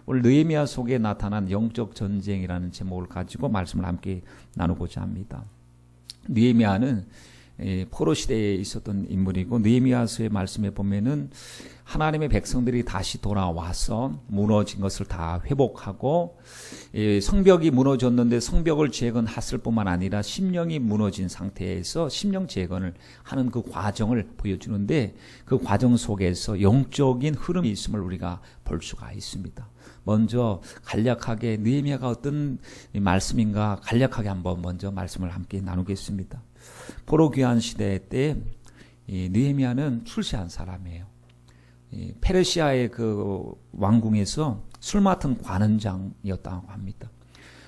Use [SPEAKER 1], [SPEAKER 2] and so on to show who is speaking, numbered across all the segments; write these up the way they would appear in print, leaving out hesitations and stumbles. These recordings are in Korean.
[SPEAKER 1] 오늘 느헤미야 속에 나타난 영적 전쟁이라는 제목을 가지고 말씀을 함께 나누고자 합니다. 느헤미야는 포로 시대에 있었던 인물이고, 느헤미야서의 말씀에 보면은 하나님의 백성들이 다시 돌아와서 무너진 것을 다 회복하고, 성벽이 무너졌는데 성벽을 재건했을 뿐만 아니라 심령이 무너진 상태에서 심령 재건을 하는 그 과정을 보여주는데, 그 과정 속에서 영적인 흐름이 있음을 우리가 볼 수가 있습니다. 먼저 간략하게 느헤미야가 어떤 말씀인가 간략하게 한번 먼저 말씀을 함께 나누겠습니다. 포로 귀환 시대 때 느헤미야는 출세한 사람이에요. 페르시아의 그 왕궁에서 술 맡은 관원장이었다고 합니다.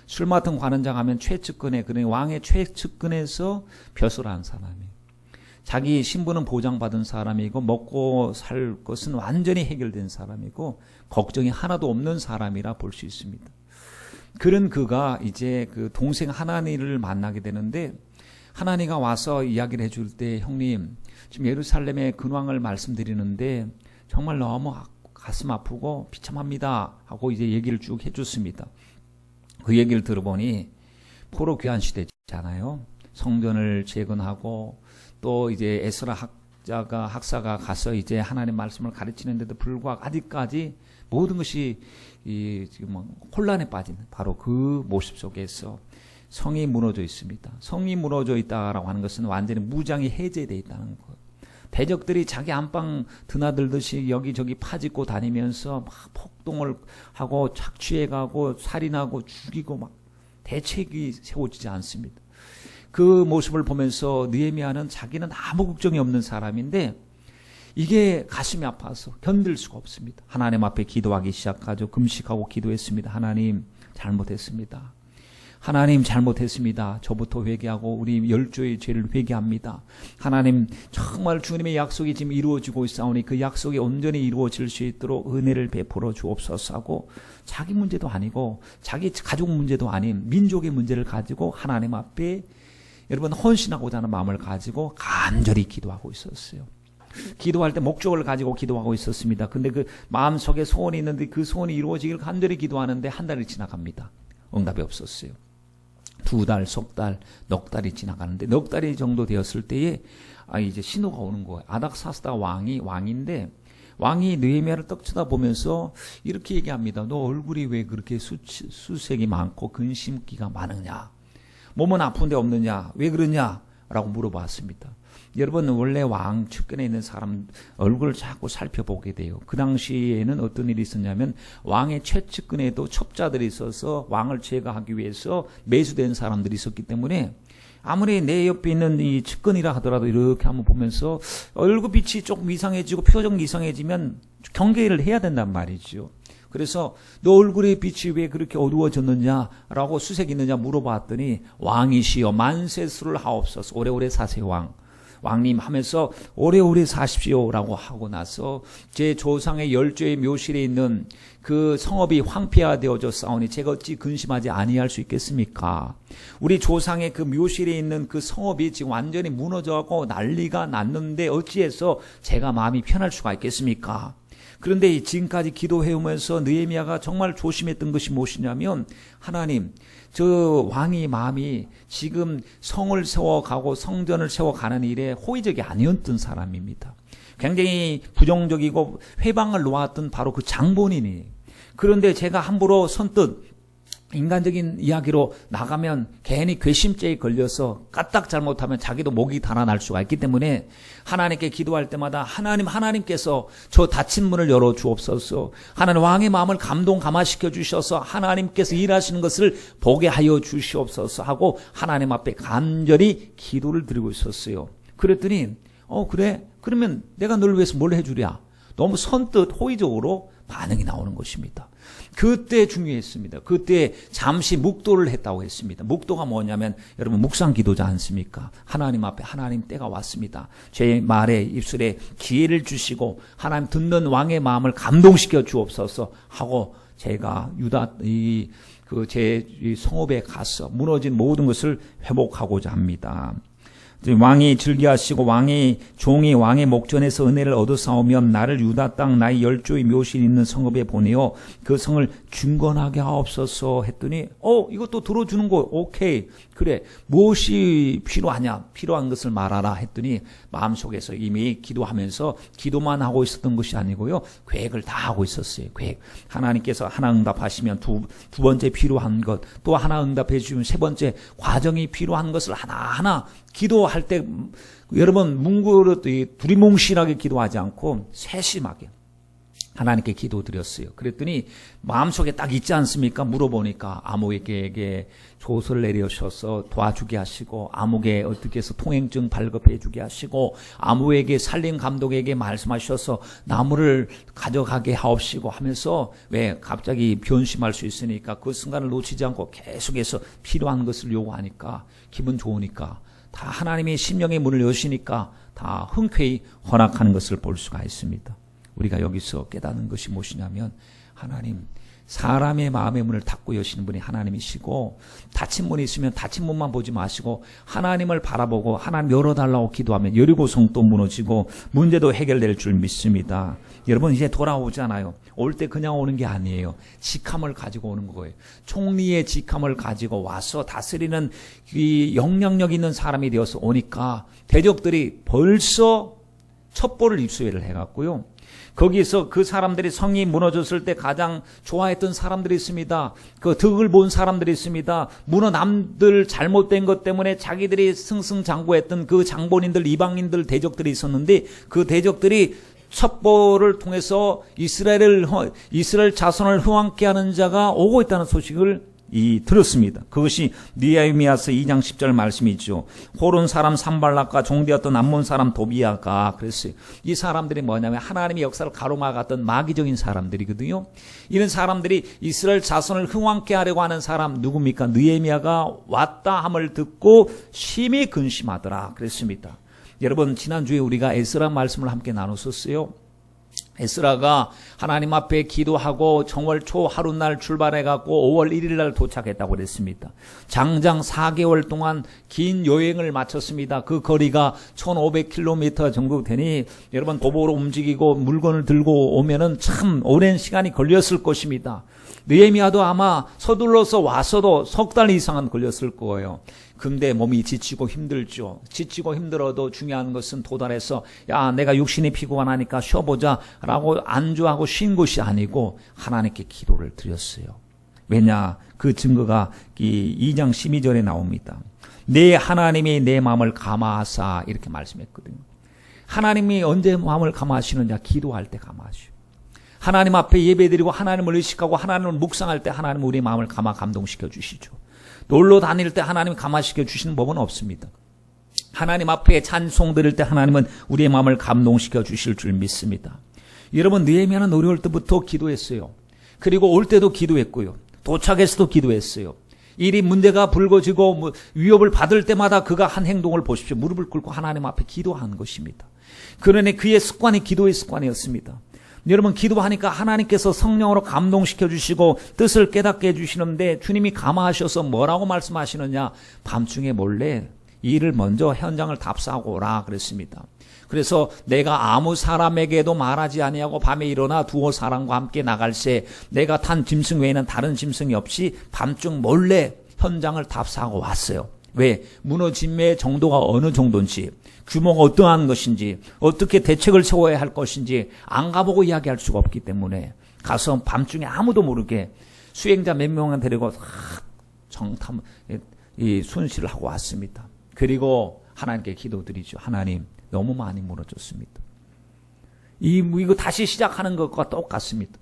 [SPEAKER 1] 술 맡은 관원장 하면 최측근에, 그러니 왕의 최측근에서 벼슬한 사람이에요. 자기 신분은 보장받은 사람이고 먹고 살 것은 완전히 해결된 사람이고 걱정이 하나도 없는 사람이라 볼 수 있습니다. 그런 그가 이제 그 동생 하나니를 만나게 되는데, 하나니가 와서 이야기를 해줄 때, 형님 지금 예루살렘의 근황을 말씀드리는데 정말 너무 가슴 아프고 비참합니다 하고 이제 얘기를 쭉 해줬습니다. 그 얘기를 들어보니 포로 귀환 시대잖아요. 성전을 재건하고 또 이제 에스라 학사가 가서 이제 하나님 말씀을 가르치는데도 불구하고 아직까지 모든 것이 지금 혼란에 빠진 바로 그 모습 속에서 성이 무너져 있습니다. 성이 무너져 있다라고 하는 것은 완전히 무장이 해제되어 있다는 것. 대적들이 자기 안방 드나들듯이 여기저기 파짓고 다니면서 막 폭동을 하고 착취해가고 살인하고 죽이고 막 대책이 세워지지 않습니다. 그 모습을 보면서 느헤미야는 자기는 아무 걱정이 없는 사람인데 이게 가슴이 아파서 견딜 수가 없습니다. 하나님 앞에 기도하기 시작하죠. 금식하고 기도했습니다. 하나님 잘못했습니다. 하나님 잘못했습니다. 저부터 회개하고 우리 10조의 죄를 회개합니다. 하나님 정말 주님의 약속이 지금 이루어지고 있사오니 그 약속이 온전히 이루어질 수 있도록 은혜를 베풀어 주옵소서 하고, 자기 문제도 아니고 자기 가족 문제도 아닌 민족의 문제를 가지고 하나님 앞에 여러분 헌신하고자 하는 마음을 가지고 간절히 기도하고 있었어요. 기도할 때 목적을 가지고 기도하고 있었습니다. 근데 그 마음속에 소원이 있는데 그 소원이 이루어지길 간절히 기도하는데 한 달이 지나갑니다. 응답이 없었어요. 2달, 석 달, 넉 달이 지나가는데 넉 달이 정도 되었을 때에 이제 신호가 오는 거예요. 아닥사스다 왕인데 왕이 느헤미야를 떡 쳐다보면서 이렇게 얘기합니다. 너 얼굴이 왜 그렇게 수색이 많고 근심기가 많으냐? 몸은 아픈데 없느냐? 왜 그러냐? 라고 물어봤습니다. 여러분, 원래 왕 측근에 있는 사람 얼굴을 자꾸 살펴보게 돼요. 그 당시에는 어떤 일이 있었냐면 왕의 최측근에도 첩자들이 있어서 왕을 제거하기 위해서 매수된 사람들이 있었기 때문에 아무리 내 옆에 있는 이 측근이라 하더라도 이렇게 한번 보면서 얼굴빛이 조금 이상해지고 표정이 이상해지면 경계를 해야 된단 말이죠. 그래서 너 얼굴의 빛이 왜 그렇게 어두워졌느냐라고 수색이 있느냐 물어봤더니, 왕이시여 만세수를 하옵소서, 오래오래 사세요 왕님 하면서 오래오래 사십시오라고 하고 나서 제 조상의 10조의 묘실에 있는 그 성읍이 황폐화되어져 싸우니 제가 어찌 근심하지 아니할 수 있겠습니까? 우리 조상의 그 묘실에 있는 그 성읍이 지금 완전히 무너져가고 난리가 났는데 어찌해서 제가 마음이 편할 수가 있겠습니까? 그런데 지금까지 기도해오면서 느헤미야가 정말 조심했던 것이 무엇이냐면, 하나님, 저 왕의 마음이 지금 성을 세워가고 성전을 세워가는 일에 호의적이 아니었던 사람입니다. 굉장히 부정적이고 회방을 놓았던 바로 그 장본인이. 그런데 제가 함부로 선뜻 인간적인 이야기로 나가면 괜히 괘씸죄에 걸려서 까딱 잘못하면 자기도 목이 달아날 수가 있기 때문에 하나님께 기도할 때마다 하나님께서 저 닫힌 문을 열어 주옵소서, 하나님 왕의 마음을 감동감화시켜 주셔서 하나님께서 일하시는 것을 보게 하여 주시옵소서 하고 하나님 앞에 간절히 기도를 드리고 있었어요. 그랬더니 그래? 그러면 내가 너를 위해서 뭘 해주랴? 너무 선뜻 호의적으로 반응이 나오는 것입니다. 그때 중요했습니다. 그때 잠시 묵도를 했다고 했습니다. 묵도가 뭐냐면 여러분 묵상 기도지 않습니까? 하나님 앞에 하나님 때가 왔습니다. 제 말에 입술에 기회를 주시고 하나님 듣는 왕의 마음을 감동시켜 주옵소서 하고 제가 제 성읍에 가서 무너진 모든 것을 회복하고자 합니다. 왕이 즐겨하시고 왕의 종이 왕의 목전에서 은혜를 얻어싸우면 나를 유다 땅 나의 열조의 묘실 있는 성읍에 보내어 그 성을 중건하게 하옵소서 했더니 이것도 들어주는 거. 오케이, 그래, 무엇이 필요하냐, 필요한 것을 말하라 했더니 마음속에서 이미 기도하면서 기도만 하고 있었던 것이 아니고요, 계획을 다 하고 있었어요. 계획. 하나님께서 하나 응답하시면 두 번째 필요한 것, 또 하나 응답해 주시면 세 번째 과정이 필요한 것을 하나하나 기도할 때 여러분 두리뭉실하게 기도하지 않고 세심하게 하나님께 기도드렸어요. 그랬더니 마음속에 딱 있지 않습니까? 물어보니까 아무에게 조서를 내려셔서 도와주게 하시고, 아무에게 어떻게 해서 통행증 발급해 주게 하시고, 아무에게 살림 감독에게 말씀하셔서 나무를 가져가게 하옵시고 하면서, 왜 갑자기 변심할 수 있으니까 그 순간을 놓치지 않고 계속해서 필요한 것을 요구하니까 기분 좋으니까 다 하나님의 심령의 문을 여시니까 다 흔쾌히 허락하는 것을 볼 수가 있습니다. 우리가 여기서 깨닫는 것이 무엇이냐면, 하나님, 사람의 마음의 문을 닫고 여시는 분이 하나님이시고, 닫힌 문이 있으면 닫힌 문만 보지 마시고 하나님을 바라보고 하나님 열어달라고 기도하면 여리고성도 무너지고 문제도 해결될 줄 믿습니다. 여러분, 이제 돌아오잖아요. 올 때 그냥 오는 게 아니에요. 직함을 가지고 오는 거예요. 총리의 직함을 가지고 와서 다스리는 이 영향력 있는 사람이 되어서 오니까 대적들이 벌써 첩보를 입수를 해갔고요. 거기서 그 사람들이 성이 무너졌을 때 가장 좋아했던 사람들이 있습니다. 그 덕을 본 사람들이 있습니다. 남들 잘못된 것 때문에 자기들이 승승장구했던 그 장본인들, 이방인들, 대적들이 있었는데, 그 대적들이 첩보를 통해서 이스라엘 자손을 흥왕케 하는 자가 오고 있다는 소식을 들었습니다. 그것이 느헤미야서 2장 10절 말씀이죠. 호론 사람 산발락과 종되었던 암몬 사람 도비야가 그랬어요. 이 사람들이 뭐냐면 하나님의 역사를 가로막았던 마귀적인 사람들이거든요. 이런 사람들이 이스라엘 자손을 흥왕케 하려고 하는 사람 누굽니까? 느헤미야가 왔다 함을 듣고 심히 근심하더라 그랬습니다. 여러분, 지난주에 우리가 에스라 말씀을 함께 나눴었어요. 에스라가 하나님 앞에 기도하고 정월 초 하룻날 출발해갖고 5월 1일날 도착했다고 그랬습니다. 장장 4개월 동안 긴 여행을 마쳤습니다. 그 거리가 1500km 정도 되니 여러분, 도보로 움직이고 물건을 들고 오면은 참 오랜 시간이 걸렸을 것입니다. 느헤미야도 아마 서둘러서 와서도 석 달 이상은 걸렸을 거예요. 근데 몸이 지치고 힘들죠. 지치고 힘들어도 중요한 것은 도달해서 내가 육신이 피곤하니까 쉬어보자 라고 안주하고 쉰 것이 아니고 하나님께 기도를 드렸어요. 왜냐? 그 증거가 이 2장 12절에 나옵니다. 내 하나님이 내 마음을 감화하사 이렇게 말씀했거든요. 하나님이 언제 마음을 감화하시느냐? 기도할 때 감화하시오. 하나님 앞에 예배드리고 하나님을 의식하고 하나님을 묵상할 때 하나님은 우리 마음을 감동시켜 주시죠. 놀러 다닐 때 하나님 감화시켜 주시는 법은 없습니다. 하나님 앞에 찬송 드릴 때 하나님은 우리의 마음을 감동시켜 주실 줄 믿습니다. 여러분, 느헤미야는 어려울 때부터 기도했어요. 그리고 올 때도 기도했고요. 도착해서도 기도했어요. 일이 문제가 불거지고 위협을 받을 때마다 그가 한 행동을 보십시오. 무릎을 꿇고 하나님 앞에 기도한 것입니다. 그러니 그의 습관이 기도의 습관이었습니다. 여러분, 기도하니까 하나님께서 성령으로 감동시켜 주시고 뜻을 깨닫게 해주시는데, 주님이 감화하셔서 뭐라고 말씀하시느냐? 밤중에 몰래 일을 먼저 현장을 답사하고 오라 그랬습니다. 그래서 내가 아무 사람에게도 말하지 아니하고 밤에 일어나 두어 사람과 함께 나갈새 내가 탄 짐승 외에는 다른 짐승이 없이 밤중 몰래 현장을 답사하고 왔어요. 왜? 무너짐의 정도가 어느 정도인지, 규모가 어떠한 것인지, 어떻게 대책을 세워야 할 것인지 안 가보고 이야기할 수가 없기 때문에 가서 밤중에 아무도 모르게 수행자 몇 명만 데리고 정탐 순시를 하고 왔습니다. 그리고 하나님께 기도드리죠. 하나님, 너무 많이 무너졌습니다. 이거 다시 시작하는 것과 똑같습니다.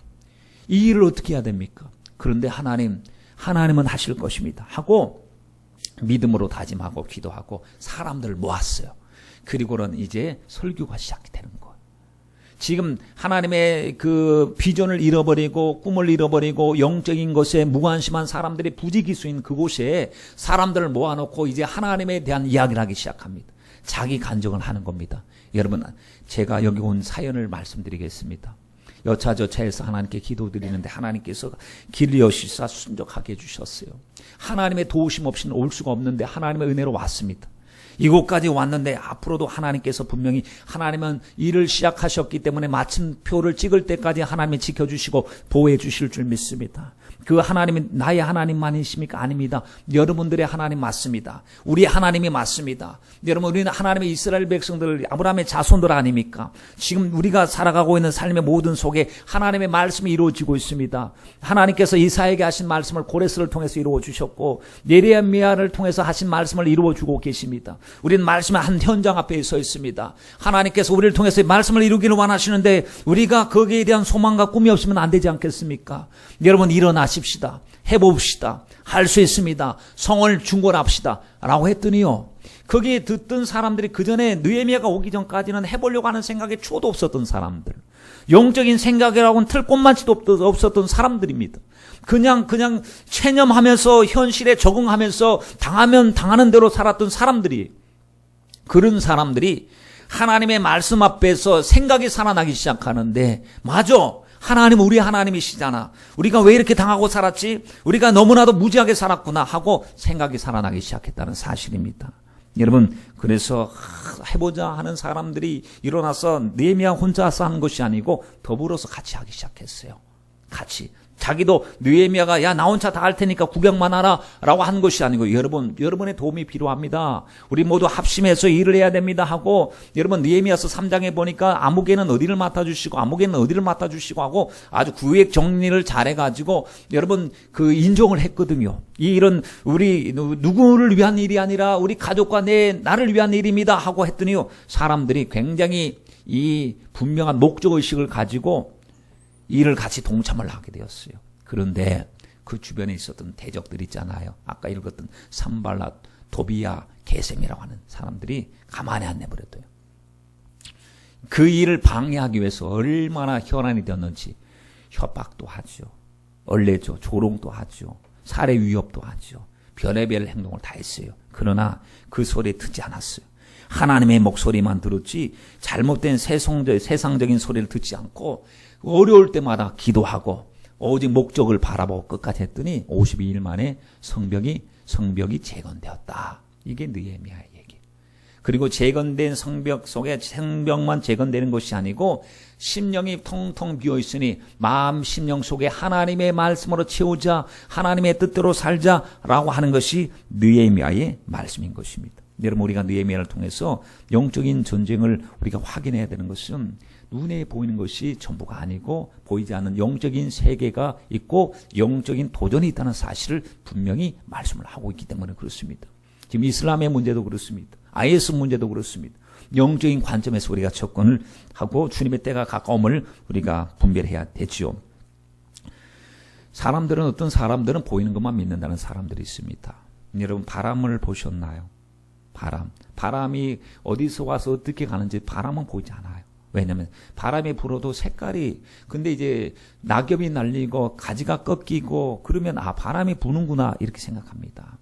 [SPEAKER 1] 이 일을 어떻게 해야 됩니까? 그런데 하나님은 하실 것입니다 하고 믿음으로 다짐하고 기도하고 사람들을 모았어요. 그리고는 이제 설교가 시작이 되는 거예요. 지금 하나님의 그 비전을 잃어버리고 꿈을 잃어버리고 영적인 것에 무관심한 사람들이 부지기수인 그곳에 사람들을 모아놓고 이제 하나님에 대한 이야기를 하기 시작합니다. 자기 간증을 하는 겁니다. 여러분, 제가 여기 온 사연을 말씀드리겠습니다. 여차저차해서 하나님께 기도드리는데 하나님께서 길을 여시사 순적하게 해주셨어요. 하나님의 도우심 없이는 올 수가 없는데 하나님의 은혜로 왔습니다. 이곳까지 왔는데 앞으로도 하나님께서 분명히 하나님은 일을 시작하셨기 때문에 마침표를 찍을 때까지 하나님이 지켜주시고 보호해 주실 줄 믿습니다. 그 하나님이 나의 하나님만이십니까? 아닙니다. 여러분들의 하나님 맞습니다. 우리 하나님이 맞습니다. 여러분, 우리는 하나님의 이스라엘 백성들, 아브라함의 자손들 아닙니까? 지금 우리가 살아가고 있는 삶의 모든 속에 하나님의 말씀이 이루어지고 있습니다. 하나님께서 이사야에게 하신 말씀을 고레스를 통해서 이루어 주셨고 예레미야를 통해서 하신 말씀을 이루어 주고 계십니다. 우리는 말씀의 한 현장 앞에 서 있습니다. 하나님께서 우리를 통해서 말씀을 이루기를 원하시는데 우리가 거기에 대한 소망과 꿈이 없으면 안 되지 않겠습니까? 여러분, 일어나십시다. 해봅시다. 할 수 있습니다. 성을 중건합시다. 라고 했더니요, 거기에 듣던 사람들이 그 전에 느헤미야가 오기 전까지는 해보려고 하는 생각에 추호도 없었던 사람들, 영적인 생각이라고는 틀꼽만치도 없었던 사람들입니다. 그냥 체념하면서 현실에 적응하면서 당하면 당하는 대로 살았던 사람들이, 그런 사람들이 하나님의 말씀 앞에서 생각이 살아나기 시작하는데, 맞아, 하나님은 우리 하나님이시잖아. 우리가 왜 이렇게 당하고 살았지? 우리가 너무나도 무지하게 살았구나 하고 생각이 살아나기 시작했다는 사실입니다. 여러분, 그래서 해보자 하는 사람들이 일어나서 느헤미야 혼자서 하는 것이 아니고 더불어서 같이 하기 시작했어요. 같이. 자기도 느헤미야가 야, 나 혼자 다 할 테니까 구경만 하라 라고 하는 것이 아니고, 여러분의 도움이 필요합니다. 우리 모두 합심해서 일을 해야 됩니다 하고, 여러분 느헤미야서 3장에 보니까 아무개는 어디를 맡아주시고 아무개는 어디를 맡아주시고 하고 아주 구획 정리를 잘해가지고 여러분 그 인정을 했거든요. 이 일은 우리 누구를 위한 일이 아니라 우리 가족과 나를 위한 일입니다 하고 했더니요, 사람들이 굉장히 이 분명한 목적의식을 가지고 일을 같이 동참을 하게 되었어요. 그런데 그 주변에 있었던 대적들 있잖아요. 아까 읽었던 산발랏, 도비야, 게셈이라고 하는 사람들이 가만히 안 내버렸대요. 그 일을 방해하기 위해서 얼마나 혈안이 되었는지 협박도 하죠. 얼레죠. 조롱도 하죠. 살해 위협도 하죠. 별의별 행동을 다 했어요. 그러나 그 소리에 듣지 않았어요. 하나님의 목소리만 들었지 잘못된 세상적인 소리를 듣지 않고 어려울 때마다 기도하고 오직 목적을 바라보고 끝까지 했더니 52일 만에 성벽이 재건되었다. 이게 느헤미야의 얘기. 그리고 재건된 성벽 속에 성벽만 재건되는 것이 아니고 심령이 텅텅 비어있으니 마음 심령 속에 하나님의 말씀으로 채우자, 하나님의 뜻대로 살자라고 하는 것이 느헤미야의 말씀인 것입니다. 여러분, 우리가 느헤미야를 통해서 영적인 전쟁을 우리가 확인해야 되는 것은 눈에 보이는 것이 전부가 아니고 보이지 않는 영적인 세계가 있고 영적인 도전이 있다는 사실을 분명히 말씀을 하고 있기 때문에 그렇습니다. 지금 이슬람의 문제도 그렇습니다. IS 문제도 그렇습니다. 영적인 관점에서 우리가 접근을 하고 주님의 때가 가까움을 우리가 분별해야 되지요. 어떤 사람들은 보이는 것만 믿는다는 사람들이 있습니다. 여러분, 바람을 보셨나요? 바람이 어디서 와서 어떻게 가는지 바람은 보이지 않아요. 왜냐하면 바람이 불어도 색깔이, 근데 이제 낙엽이 날리고 가지가 꺾이고 그러면 바람이 부는구나 이렇게 생각합니다.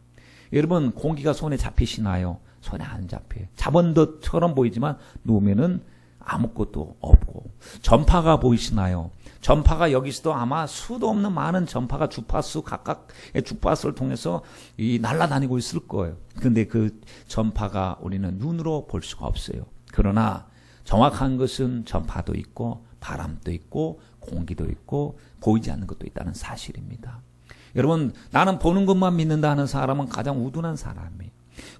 [SPEAKER 1] 여러분, 공기가 손에 잡히시나요? 손에 안 잡혀요. 잡은 듯처럼 보이지만 누우면은 아무것도 없고. 전파가 보이시나요? 전파가 여기서도 아마 수도 없는 많은 전파가 주파수 각각의 주파수를 통해서 날아다니고 있을 거예요. 그런데 그 전파가 우리는 눈으로 볼 수가 없어요. 그러나 정확한 것은 전파도 있고 바람도 있고 공기도 있고 보이지 않는 것도 있다는 사실입니다. 여러분, 나는 보는 것만 믿는다 하는 사람은 가장 우둔한 사람이에요.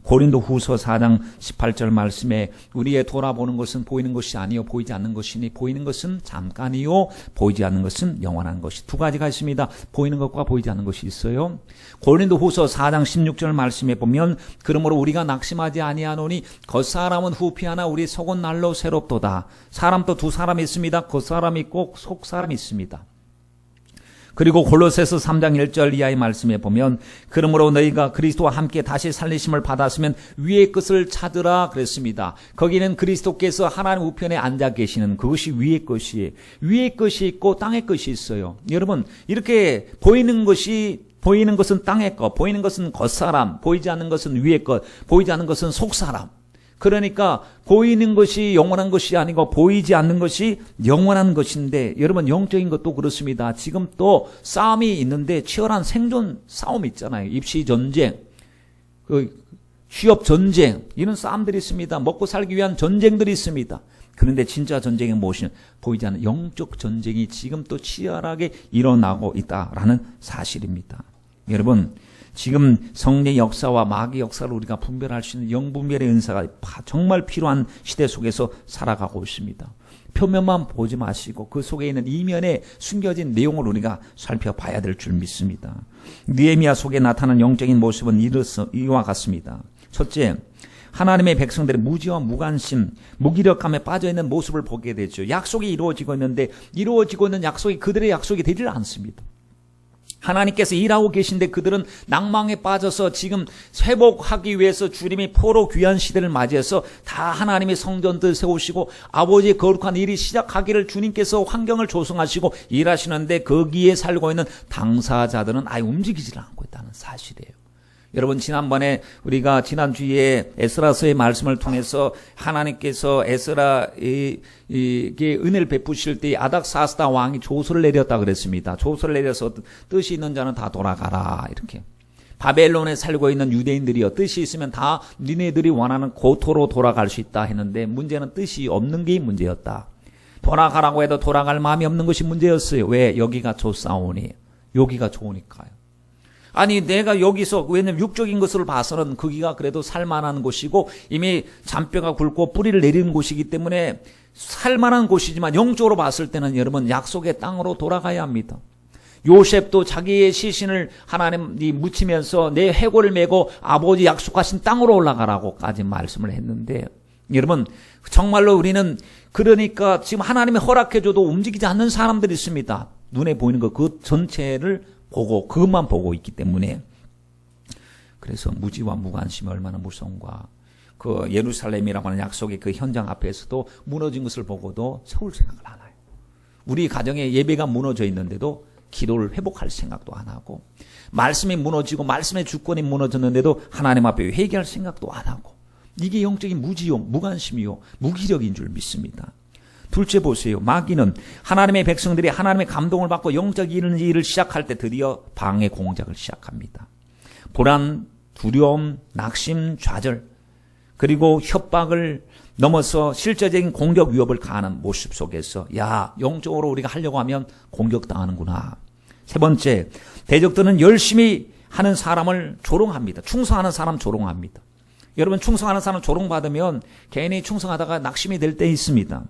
[SPEAKER 1] 고린도후서 4장 18절 말씀에 우리의 돌아보는 것은 보이는 것이 아니요 보이지 않는 것이니 보이는 것은 잠깐이요 보이지 않는 것은 영원한 것이, 두 가지가 있습니다. 보이는 것과 보이지 않는 것이 있어요. 고린도후서 4장 16절 말씀에 보면 그러므로 우리가 낙심하지 아니하노니 겉사람은 후피하나 우리 속은 날로 새롭도다. 사람도 두 사람이 있습니다. 겉사람이 있고 속사람이 있습니다. 그리고 골로새서 3장 1절 이하의 말씀에 보면 그러므로 너희가 그리스도와 함께 다시 살리심을 받았으면 위의 것을 찾으라 그랬습니다. 거기는 그리스도께서 하나님 우편에 앉아 계시는 그것이 위의 것이에요. 위의 것이 있고 땅의 것이 있어요. 여러분, 이렇게 보이는 것은 땅의 것, 보이는 것은 겉사람, 보이지 않는 것은 위의 것, 보이지 않는 것은 속사람. 그러니까 보이는 것이 영원한 것이 아니고 보이지 않는 것이 영원한 것인데, 여러분, 영적인 것도 그렇습니다. 지금 또 싸움이 있는데 치열한 생존 싸움이 있잖아요. 입시 전쟁, 취업 전쟁, 이런 싸움들이 있습니다. 먹고 살기 위한 전쟁들이 있습니다. 그런데 진짜 전쟁이 무엇이냐? 보이지 않는 영적 전쟁이 지금 또 치열하게 일어나고 있다라는 사실입니다. 여러분, 지금 성령의 역사와 마귀의 역사를 우리가 분별할 수 있는 영분별의 은사가 정말 필요한 시대 속에서 살아가고 있습니다. 표면만 보지 마시고 그 속에 있는 이면에 숨겨진 내용을 우리가 살펴봐야 될 줄 믿습니다. 느헤미야 속에 나타난 영적인 모습은 이와 같습니다. 첫째, 하나님의 백성들의 무지와 무관심, 무기력함에 빠져있는 모습을 보게 되죠. 약속이 이루어지고 있는데 이루어지고 있는 약속이 그들의 약속이 되질 않습니다. 하나님께서 일하고 계신데 그들은 낭망에 빠져서 지금 회복하기 위해서 주님이 포로 귀환 시대를 맞이해서 다 하나님의 성전들 세우시고 아버지의 거룩한 일이 시작하기를 주님께서 환경을 조성하시고 일하시는데 거기에 살고 있는 당사자들은 아예 움직이질 않고 있다는 사실이에요. 여러분, 지난번에 우리가 지난주에 에스라서의 말씀을 통해서 하나님께서 에스라에게 은혜를 베푸실 때 아닥사스다 왕이 조서를 내렸다 그랬습니다. 조서를 내려서 뜻이 있는 자는 다 돌아가라, 이렇게. 바벨론에 살고 있는 유대인들이요, 뜻이 있으면 다 니네들이 원하는 고토로 돌아갈 수 있다 했는데 문제는 뜻이 없는 게 문제였다. 돌아가라고 해도 돌아갈 마음이 없는 것이 문제였어요. 왜? 여기가 좋사오니, 여기가 좋으니까요. 아니, 내가 여기서, 왜냐면 육적인 것을 봐서는 거기가 그래도 살만한 곳이고 이미 잔뼈가 굵고 뿌리를 내리는 곳이기 때문에 살만한 곳이지만 영적으로 봤을 때는 여러분 약속의 땅으로 돌아가야 합니다. 요셉도 자기의 시신을 하나님이 묻히면서 내 해골을 메고 아버지 약속하신 땅으로 올라가라고까지 말씀을 했는데, 여러분 정말로 우리는 그러니까 지금 하나님이 허락해줘도 움직이지 않는 사람들이 있습니다. 눈에 보이는 것 그 전체를 보고 그것만 보고 있기 때문에. 그래서 무지와 무관심이 얼마나 무서운가. 그 예루살렘이라고 하는 약속의 그 현장 앞에서도 무너진 것을 보고도 세울 생각을 안 해요. 우리 가정에 예배가 무너져 있는데도 기도를 회복할 생각도 안 하고, 말씀이 무너지고 말씀의 주권이 무너졌는데도 하나님 앞에 회개할 생각도 안 하고, 이게 영적인 무지요, 무관심이요, 무기력인 줄 믿습니다. 둘째 보세요. 마귀는 하나님의 백성들이 하나님의 감동을 받고 영적 일을 시작할 때 드디어 방해 공작을 시작합니다. 불안, 두려움, 낙심, 좌절, 그리고 협박을 넘어서 실제적인 공격 위협을 가하는 모습 속에서 야, 영적으로 우리가 하려고 하면 공격당하는구나. 세 번째, 대적들은 열심히 하는 사람을 조롱합니다. 충성하는 사람 조롱합니다. 여러분, 충성하는 사람 조롱받으면 괜히 충성하다가 낙심이 될 때 있습니다.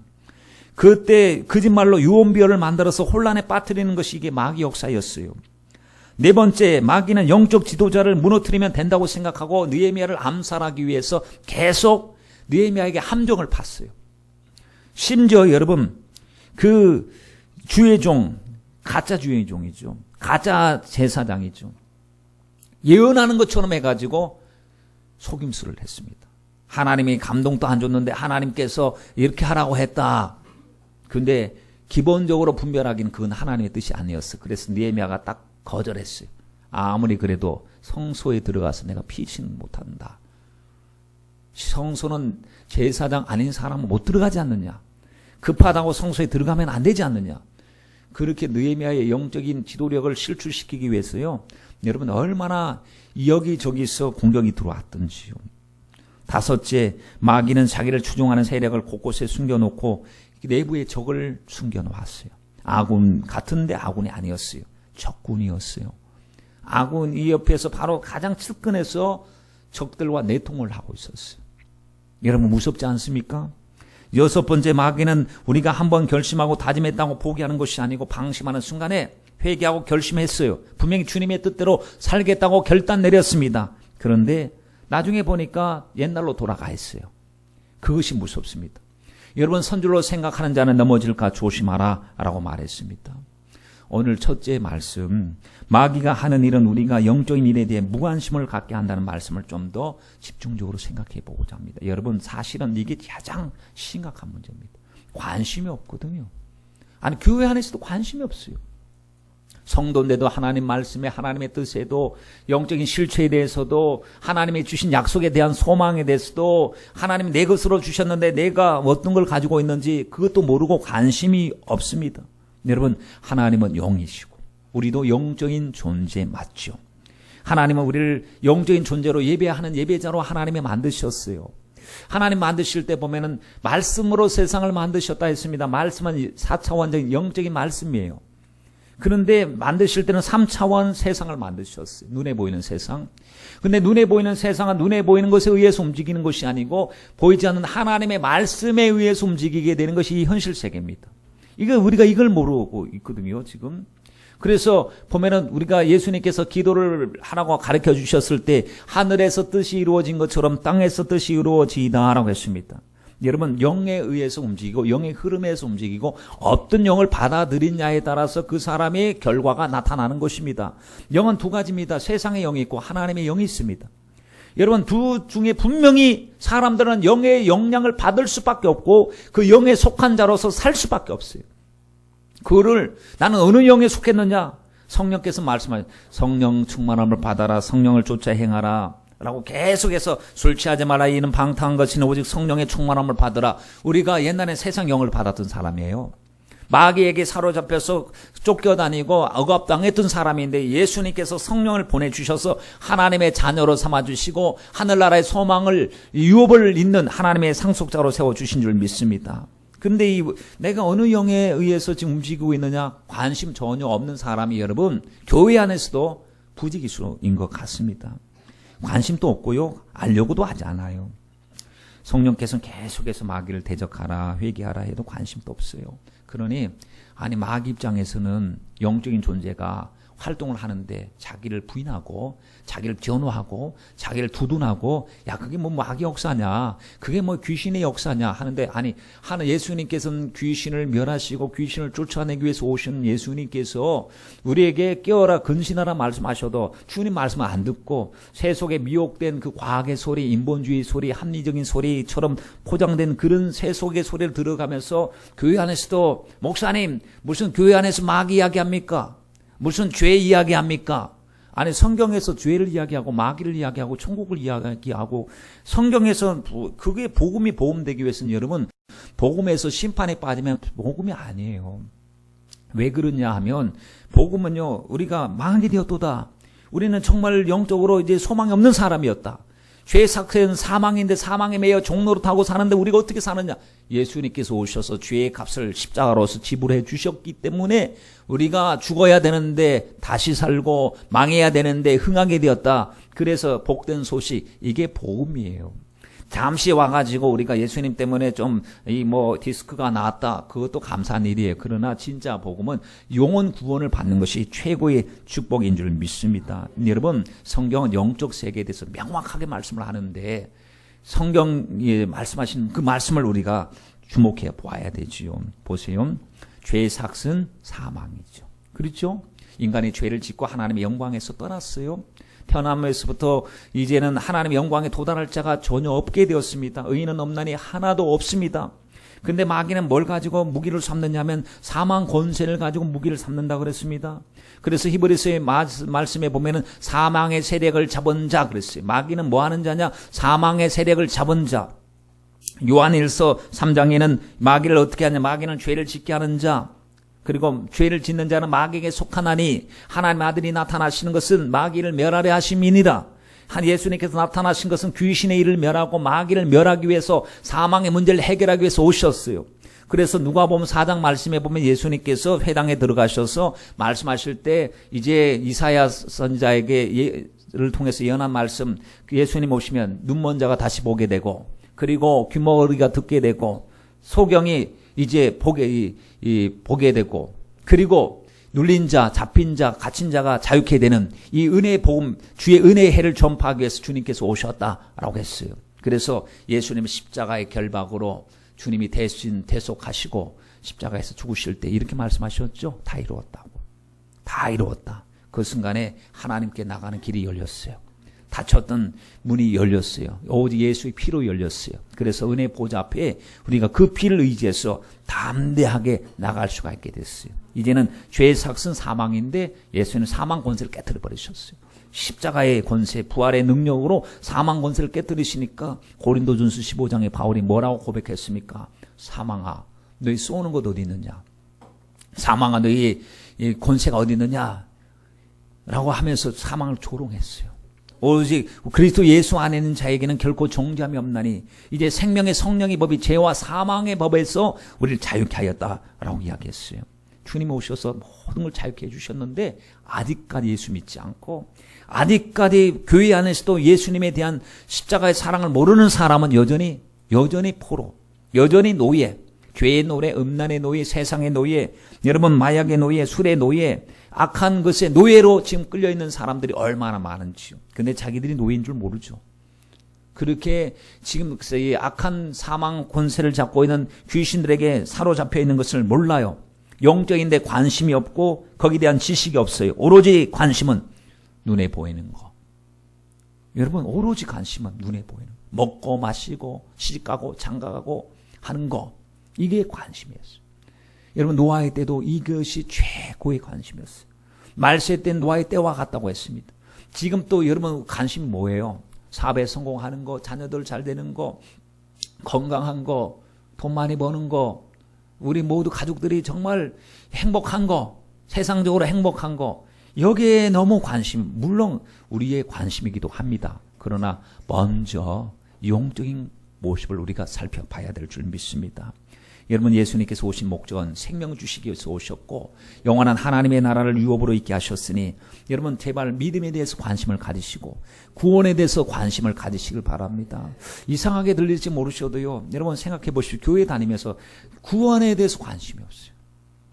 [SPEAKER 1] 그때 거짓말로 유언비어를 만들어서 혼란에 빠뜨리는 것이 이게 마귀 역사였어요. 네 번째, 마귀는 영적 지도자를 무너뜨리면 된다고 생각하고 느헤미야를 암살하기 위해서 계속 느헤미야에게 함정을 팠어요. 심지어 여러분, 그 주의 종, 가짜 주의 종이죠. 가짜 제사장이죠. 예언하는 것처럼 해가지고 속임수를 했습니다. 하나님이 감동도 안 줬는데 하나님께서 이렇게 하라고 했다. 근데 기본적으로 분별하기는 그건 하나님의 뜻이 아니었어. 그래서 느헤미야가 딱 거절했어요. 아무리 그래도 성소에 들어가서 내가 피치는 못한다. 성소는 제사장 아닌 사람은 못 들어가지 않느냐. 급하다고 성소에 들어가면 안 되지 않느냐. 그렇게 느헤미야의 영적인 지도력을 실출시키기 위해서요, 여러분 얼마나 여기저기서 공격이 들어왔던지요. 다섯째, 마귀는 자기를 추종하는 세력을 곳곳에 숨겨놓고 내부의 적을 숨겨놓았어요. 아군 같은데 아군이 아니었어요. 적군이었어요. 아군 이 옆에서 바로 가장 측근에서 적들과 내통을 하고 있었어요. 여러분 무섭지 않습니까? 여섯 번째, 마귀는 우리가 한번 결심하고 다짐했다고 포기하는 것이 아니고 방심하는 순간에 회개하고 결심했어요. 분명히 주님의 뜻대로 살겠다고 결단 내렸습니다. 그런데 나중에 보니까 옛날로 돌아가 있어요. 그것이 무섭습니다. 여러분, 선줄로 생각하는 자는 넘어질까 조심하라 라고 말했습니다. 오늘 첫째 말씀, 마귀가 하는 일은 우리가 영적인 일에 대해 무관심을 갖게 한다는 말씀을 좀 더 집중적으로 생각해 보고자 합니다. 여러분, 사실은 이게 가장 심각한 문제입니다. 관심이 없거든요. 아니, 교회 안에서도 관심이 없어요. 성도인데도 하나님 말씀에, 하나님의 뜻에도, 영적인 실체에 대해서도, 하나님이 주신 약속에 대한 소망에 대해서도, 하나님이 내 것으로 주셨는데 내가 어떤 걸 가지고 있는지 그것도 모르고 관심이 없습니다. 여러분, 하나님은 영이시고 우리도 영적인 존재 맞죠. 하나님은 우리를 영적인 존재로 예배하는 예배자로 하나님이 만드셨어요. 하나님 만드실 때 보면은 말씀으로 세상을 만드셨다 했습니다. 말씀은 4차원적인 영적인 말씀이에요. 그런데 만드실 때는 3차원 세상을 만드셨어요. 눈에 보이는 세상. 근데 눈에 보이는 세상은 눈에 보이는 것에 의해서 움직이는 것이 아니고 보이지 않는 하나님의 말씀에 의해서 움직이게 되는 것이 이 현실 세계입니다. 우리가 이걸 모르고 있거든요, 지금. 그래서 보면은 우리가 예수님께서 기도를 하라고 가르쳐 주셨을 때 하늘에서 뜻이 이루어진 것처럼 땅에서 뜻이 이루어지다라고 했습니다. 여러분, 영에 의해서 움직이고 영의 흐름에서 움직이고 어떤 영을 받아들이냐에 따라서 그 사람의 결과가 나타나는 것입니다. 영은 두 가지입니다. 세상의 영이 있고 하나님의 영이 있습니다. 여러분, 두 중에 분명히 사람들은 영의 영향을 받을 수밖에 없고 그 영에 속한 자로서 살 수밖에 없어요. 그거를 나는 어느 영에 속했느냐? 성령께서 말씀하신 성령 충만함을 받아라, 성령을 쫓아 행하라 라고 계속해서 술 취하지 말라, 이는 방탕한 것이니 오직 성령의 충만함을 받으라. 우리가 옛날에 세상 영을 받았던 사람이에요. 마귀에게 사로잡혀서 쫓겨다니고 억압당했던 사람인데 예수님께서 성령을 보내주셔서 하나님의 자녀로 삼아주시고 하늘나라의 소망을, 유업을 잇는 하나님의 상속자로 세워주신 줄 믿습니다. 근데 내가 어느 영에 의해서 지금 움직이고 있느냐 관심 전혀 없는 사람이 여러분 교회 안에서도 부지기수인 것 같습니다. 관심도 없고요, 알려고도 하지 않아요. 성령께서는 계속해서 마귀를 대적하라, 회개하라 해도 관심도 없어요. 그러니 마귀 입장에서는 영적인 존재가 활동을 하는데 자기를 부인하고 자기를 변호하고 자기를 두둔하고, 야 그게 뭐 마귀 역사냐, 그게 뭐 귀신의 역사냐 하는데, 하는 예수님께서는 귀신을 멸하시고 귀신을 쫓아내기 위해서 오신 예수님께서 우리에게 깨어라 근신하라 말씀하셔도 주님 말씀을 안 듣고 세속에 미혹된 그 과학의 소리, 인본주의 소리, 합리적인 소리처럼 포장된 그런 세속의 소리를 들어가면서 교회 안에서도 목사님 무슨 교회 안에서 마귀 이야기합니까? 무슨 죄 이야기합니까? 성경에서 죄를 이야기하고 마귀를 이야기하고 천국을 이야기하고, 성경에서 그게 복음이 복음되기 위해서는 여러분 복음에서 심판에 빠지면 복음이 아니에요. 왜 그러냐 하면 복음은요, 우리가 망하게 되었도다. 우리는 정말 영적으로 이제 소망이 없는 사람이었다. 죄의 삭은 사망인데 사망에 매여 종로로 타고 사는데 우리가 어떻게 사느냐? 예수님께서 오셔서 죄의 값을 십자가로서 지불해 주셨기 때문에 우리가 죽어야 되는데 다시 살고 망해야 되는데 흥하게 되었다. 그래서 복된 소식, 이게 복음이에요. 잠시 와가지고 우리가 예수님 때문에 좀 디스크가 나왔다, 그것도 감사한 일이에요. 그러나 진짜 복음은 영혼 구원을 받는 것이 최고의 축복인 줄 믿습니다. 여러분, 성경은 영적 세계에 대해서 명확하게 말씀을 하는데 성경이 말씀하신 그 말씀을 우리가 주목해 보아야 되지요. 보세요. 죄의 삭은 사망이죠. 그렇죠? 인간이 죄를 짓고 하나님의 영광에서 떠났어요. 태어남에서부터 이제는 하나님의 영광에 도달할 자가 전혀 없게 되었습니다. 의인은 없나니 하나도 없습니다. 근데 마귀는 뭘 가지고 무기를 삼느냐면 사망 권세를 가지고 무기를 삼는다 그랬습니다. 그래서 히브리서의 말씀에 보면은 사망의 세력을 잡은 자 그랬어요. 마귀는 뭐 하는 자냐? 사망의 세력을 잡은 자. 요한일서 3장에는 마귀를 어떻게 하냐? 마귀는 죄를 짓게 하는 자. 그리고 죄를 짓는 자는 마귀에게 속하나니 하나님의 아들이 나타나시는 것은 마귀를 멸하려 하심이니라. 예수님께서 나타나신 것은 귀신의 일을 멸하고 마귀를 멸하기 위해서, 사망의 문제를 해결하기 위해서 오셨어요. 그래서 누가복음 4장 말씀에 보면 예수님께서 회당에 들어가셔서 말씀하실 때 이제 이사야 선지자를 통해서 예언한 말씀, 예수님 오시면 눈먼 자가 다시 보게 되고, 그리고 귀머거리가 듣게 되고, 소경이 이제 보게 되고, 그리고 눌린 자, 잡힌 자, 갇힌 자가 자유케 되는 이 은혜의 복음, 주의 은혜의 해를 전파하기 위해서 주님께서 오셨다라고 했어요. 그래서 예수님은 십자가의 결박으로 주님이 대신 대속하시고 십자가에서 죽으실 때 이렇게 말씀하셨죠. 다 이루었다고. 다 이루었다. 그 순간에 하나님께 나가는 길이 열렸어요. 닫혔던 문이 열렸어요. 오직 예수의 피로 열렸어요. 그래서 은혜 보좌 앞에 우리가 그 피를 의지해서 담대하게 나갈 수가 있게 됐어요. 이제는 죄의 삭은 사망인데 예수는 사망 권세를 깨뜨려 버리셨어요. 십자가의 권세, 부활의 능력으로 사망 권세를 깨뜨리시니까 고린도전서 15장에 바울이 뭐라고 고백했습니까? 사망아, 너희 쏘는 것 어디 있느냐? 사망아, 너희 권세가 어디 있느냐? 라고 하면서 사망을 조롱했어요. 오직 그리스도 예수 안에 있는 자에게는 결코 정죄함이 없나니 이제 생명의 성령의 법이 죄와 사망의 법에서 우리를 자유케 하였다라고 이야기했어요. 주님이 오셔서 모든 걸 자유케 해주셨는데 아직까지 예수 믿지 않고 아직까지 교회 안에서도 예수님에 대한 십자가의 사랑을 모르는 사람은 여전히 포로, 여전히 노예, 죄의 노예, 음란의 노예, 세상의 노예, 여러분 마약의 노예, 술의 노예, 악한 것에 노예로 지금 끌려있는 사람들이 얼마나 많은지요. 근데 자기들이 노예인 줄 모르죠. 그렇게 지금 이 악한 사망 권세를 잡고 있는 귀신들에게 사로잡혀 있는 것을 몰라요. 영적인데 관심이 없고 거기에 대한 지식이 없어요. 오로지 관심은 눈에 보이는 거. 여러분 오로지 관심은 눈에 보이는 거. 먹고 마시고 시집가고 장가가고 하는 거. 이게 관심이었어요. 여러분 노아의 때도 이것이 최고의 관심이었어요. 말세 때 노아의 때와 같다고 했습니다. 지금 또 여러분 관심이 뭐예요? 사업에 성공하는 거, 자녀들 잘 되는 거, 건강한 거, 돈 많이 버는 거, 우리 모두 가족들이 정말 행복한 거, 세상적으로 행복한 거, 여기에 너무 관심, 물론 우리의 관심이기도 합니다. 그러나 먼저 영적인 모습을 우리가 살펴봐야 될 줄 믿습니다. 여러분 예수님께서 오신 목적은 생명 주시기 위해서 오셨고 영원한 하나님의 나라를 유업으로 있게 하셨으니 여러분 제발 믿음에 대해서 관심을 가지시고 구원에 대해서 관심을 가지시길 바랍니다. 이상하게 들릴지 모르셔도요. 여러분 생각해 보십시오. 교회 다니면서 구원에 대해서 관심이 없어요.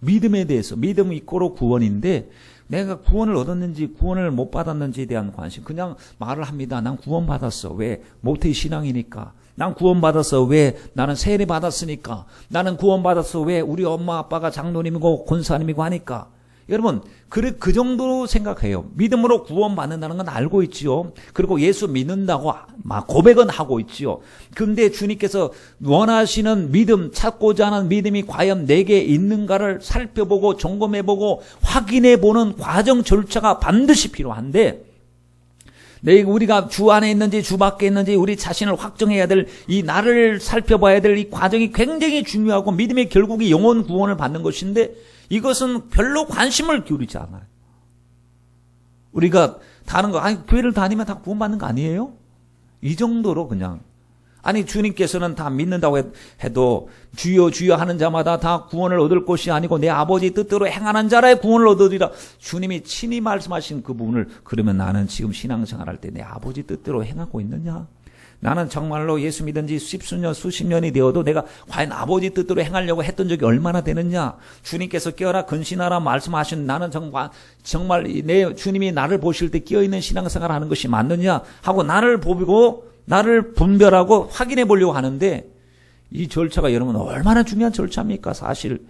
[SPEAKER 1] 믿음에 대해서 믿음 이꼬로 구원인데 내가 구원을 얻었는지 구원을 못 받았는지에 대한 관심 그냥 말을 합니다. 난 구원 받았어. 왜? 모태 신앙이니까. 난 구원 받았어. 왜? 나는 세례 받았으니까. 나는 구원 받았어. 왜? 우리 엄마 아빠가 장로님이고 권사님이고 하니까. 여러분 그 정도로 생각해요. 믿음으로 구원 받는다는 건 알고 있지요. 그리고 예수 믿는다고 막 고백은 하고 있지요. 근데 주님께서 원하시는 믿음, 찾고자 하는 믿음이 과연 내게 있는가를 살펴보고 점검해보고 확인해보는 과정 절차가 반드시 필요한데 우리가 주 안에 있는지 주 밖에 있는지 우리 자신을 확정해야 될 이 나를 살펴봐야 될 이 과정이 굉장히 중요하고 믿음의 결국이 영혼 구원을 받는 것인데 이것은 별로 관심을 기울이지 않아요. 우리가 다른 거 교회를 다니면 다 구원받는 거 아니에요? 이 정도로 그냥 아니 주님께서는 다 믿는다고 해도 주여 주여 하는 자마다 다 구원을 얻을 것이 아니고 내 아버지 뜻대로 행하는 자라야 구원을 얻으리라. 주님이 친히 말씀하신 그 부분을 그러면 나는 지금 신앙생활할 때 내 아버지 뜻대로 행하고 있느냐? 나는 정말로 예수 믿은 지 십수년 수십 년이 되어도 내가 과연 아버지 뜻대로 행하려고 했던 적이 얼마나 되느냐? 주님께서 깨어라 근신하라 말씀하신 나는 정말 내 주님이 나를 보실 때 깨어있는 신앙생활을 하는 것이 맞느냐 하고 나를 보고 나를 분별하고 확인해 보려고 하는데 이 절차가 여러분 얼마나 중요한 절차입니까? 사실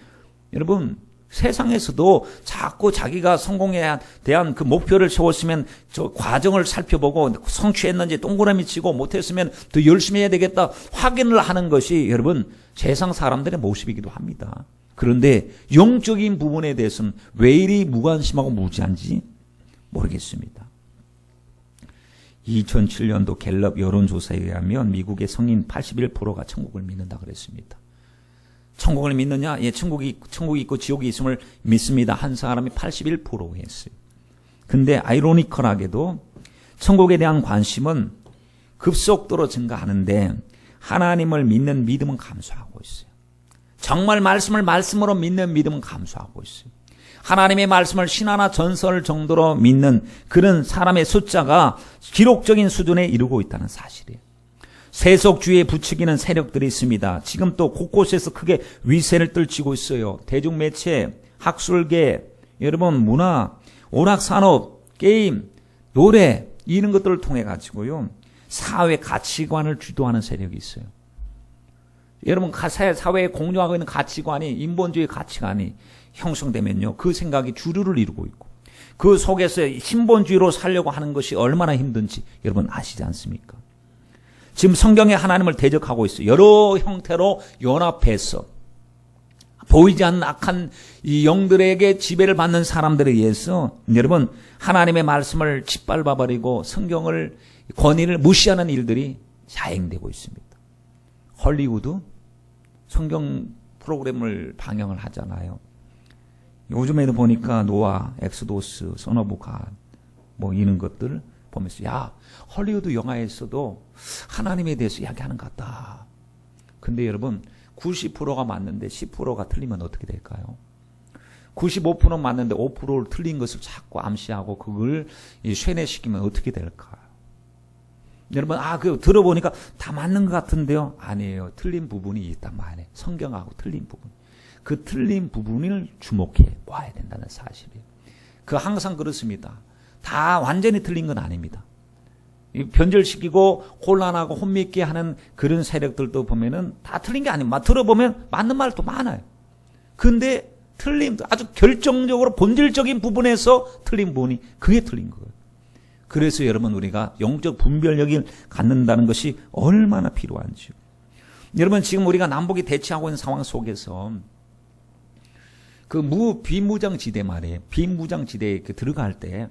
[SPEAKER 1] 여러분 세상에서도 자꾸 자기가 성공에 대한 그 목표를 세웠으면 저 과정을 살펴보고 성취했는지 동그라미 치고 못했으면 더 열심히 해야 되겠다 확인을 하는 것이 여러분 세상 사람들의 모습이기도 합니다. 그런데 영적인 부분에 대해서는 왜 이리 무관심하고 무지한지 모르겠습니다. 2007년도 갤럽 여론조사에 의하면 미국의 성인 81%가 천국을 믿는다 그랬습니다. 천국을 믿느냐? 예, 천국이 있고 지옥이 있음을 믿습니다. 한 사람이 81% 했어요. 근데 아이러니컬하게도 천국에 대한 관심은 급속도로 증가하는데 하나님을 믿는 믿음은 감소하고 있어요. 정말 말씀을 말씀으로 믿는 믿음은 감소하고 있어요. 하나님의 말씀을 신화나 전설 정도로 믿는 그런 사람의 숫자가 기록적인 수준에 이르고 있다는 사실이에요. 세속주의에 부추기는 세력들이 있습니다. 지금 또 곳곳에서 크게 위세를 떨치고 있어요. 대중매체, 학술계, 여러분 문화, 오락산업, 게임, 노래 이런 것들을 통해 가지고요. 사회 가치관을 주도하는 세력이 있어요. 여러분 사회에 공유하고 있는 가치관이 인본주의 가치관이 형성되면요. 그 생각이 주류를 이루고 있고 그 속에서 신본주의로 살려고 하는 것이 얼마나 힘든지 여러분 아시지 않습니까? 지금 성경에 하나님을 대적하고 있어요. 여러 형태로 연합해서 보이지 않는 악한 이 영들에게 지배를 받는 사람들에 의해서 여러분 하나님의 말씀을 짓밟아버리고 성경을 권위를 무시하는 일들이 자행되고 있습니다. 헐리우드 성경 프로그램을 방영을 하잖아요. 요즘에도 보니까 노아, 엑소도스, 선 오브 갓 뭐 이런 것들을 보면서 야, 헐리우드 영화에서도 하나님에 대해서 이야기하는 것 같다. 근데 여러분 90%가 맞는데 10%가 틀리면 어떻게 될까요? 95% 맞는데 5%를 틀린 것을 자꾸 암시하고 그걸 쇠뇌시키면 어떻게 될까요? 여러분, 그 들어보니까 다 맞는 것 같은데요? 아니에요. 틀린 부분이 있단 말이에요. 성경하고 틀린 부분. 그 틀린 부분을 주목해 봐야 된다는 사실이에요. 항상 그렇습니다. 다 완전히 틀린 건 아닙니다. 변절시키고 혼란하고 혼미있게 하는 그런 세력들도 보면은 다 틀린 게 아닙니다. 들어보면 맞는 말도 많아요. 근데 아주 결정적으로 본질적인 부분에서 틀린 부분이 그게 틀린 거예요. 그래서 여러분 우리가 영적 분별력을 갖는다는 것이 얼마나 필요한지요. 여러분 지금 우리가 남북이 대치하고 있는 상황 속에서 비무장지대 말이에요. 비무장지대에 들어갈 때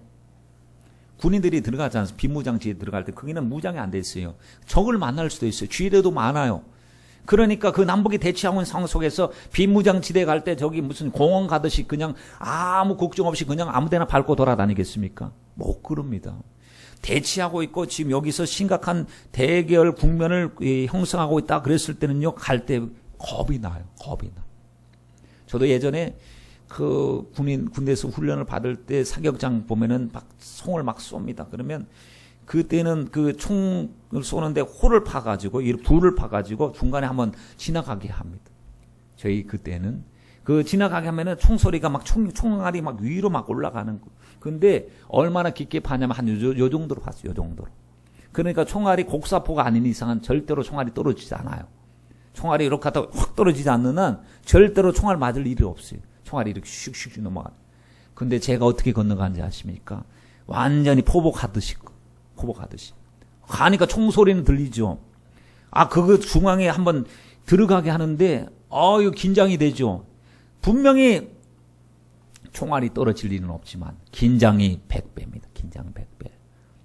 [SPEAKER 1] 군인들이 들어가지 않습니까? 비무장지대에 들어갈 때 거기는 무장이 안 돼 있어요. 적을 만날 수도 있어요. 주위에도 많아요. 그러니까 남북이 대치하고 있는 상황 속에서 비무장지대에 갈 때 저기 무슨 공원 가듯이 그냥 아무 걱정 없이 그냥 아무 데나 밟고 돌아다니겠습니까? 못 그럽니다. 대치하고 있고 지금 여기서 심각한 대결 국면을 형성하고 있다 그랬을 때는요, 갈 때 겁이 나요. 겁이 나. 저도 예전에 군대에서 훈련을 받을 때 사격장 보면은 막 총을 막 쏩니다. 그러면 그때는 총을 쏘는데 홀을 파가지고, 불을 파가지고 중간에 한번 지나가게 합니다. 저희 그때는. 지나가게 하면은 총소리가 막 총알이 막 위로 막 올라가는 거. 근데 얼마나 깊게 파냐면 한 요 정도로 봤어요. 요 정도로. 그러니까 총알이 곡사포가 아닌 이상은 절대로 총알이 떨어지지 않아요. 총알이 이렇게 하다가 확 떨어지지 않는 한 절대로 총알 맞을 일이 없어요. 총알이 이렇게 슉슉 넘어가요. 근데 제가 어떻게 건너가는지 아십니까? 완전히 포복하듯이. 가니까 총소리는 들리죠. 중앙에 한번 들어가게 하는데, 이거 긴장이 되죠. 분명히 총알이 떨어질 일은 없지만, 긴장이 100배입니다. 긴장 100배.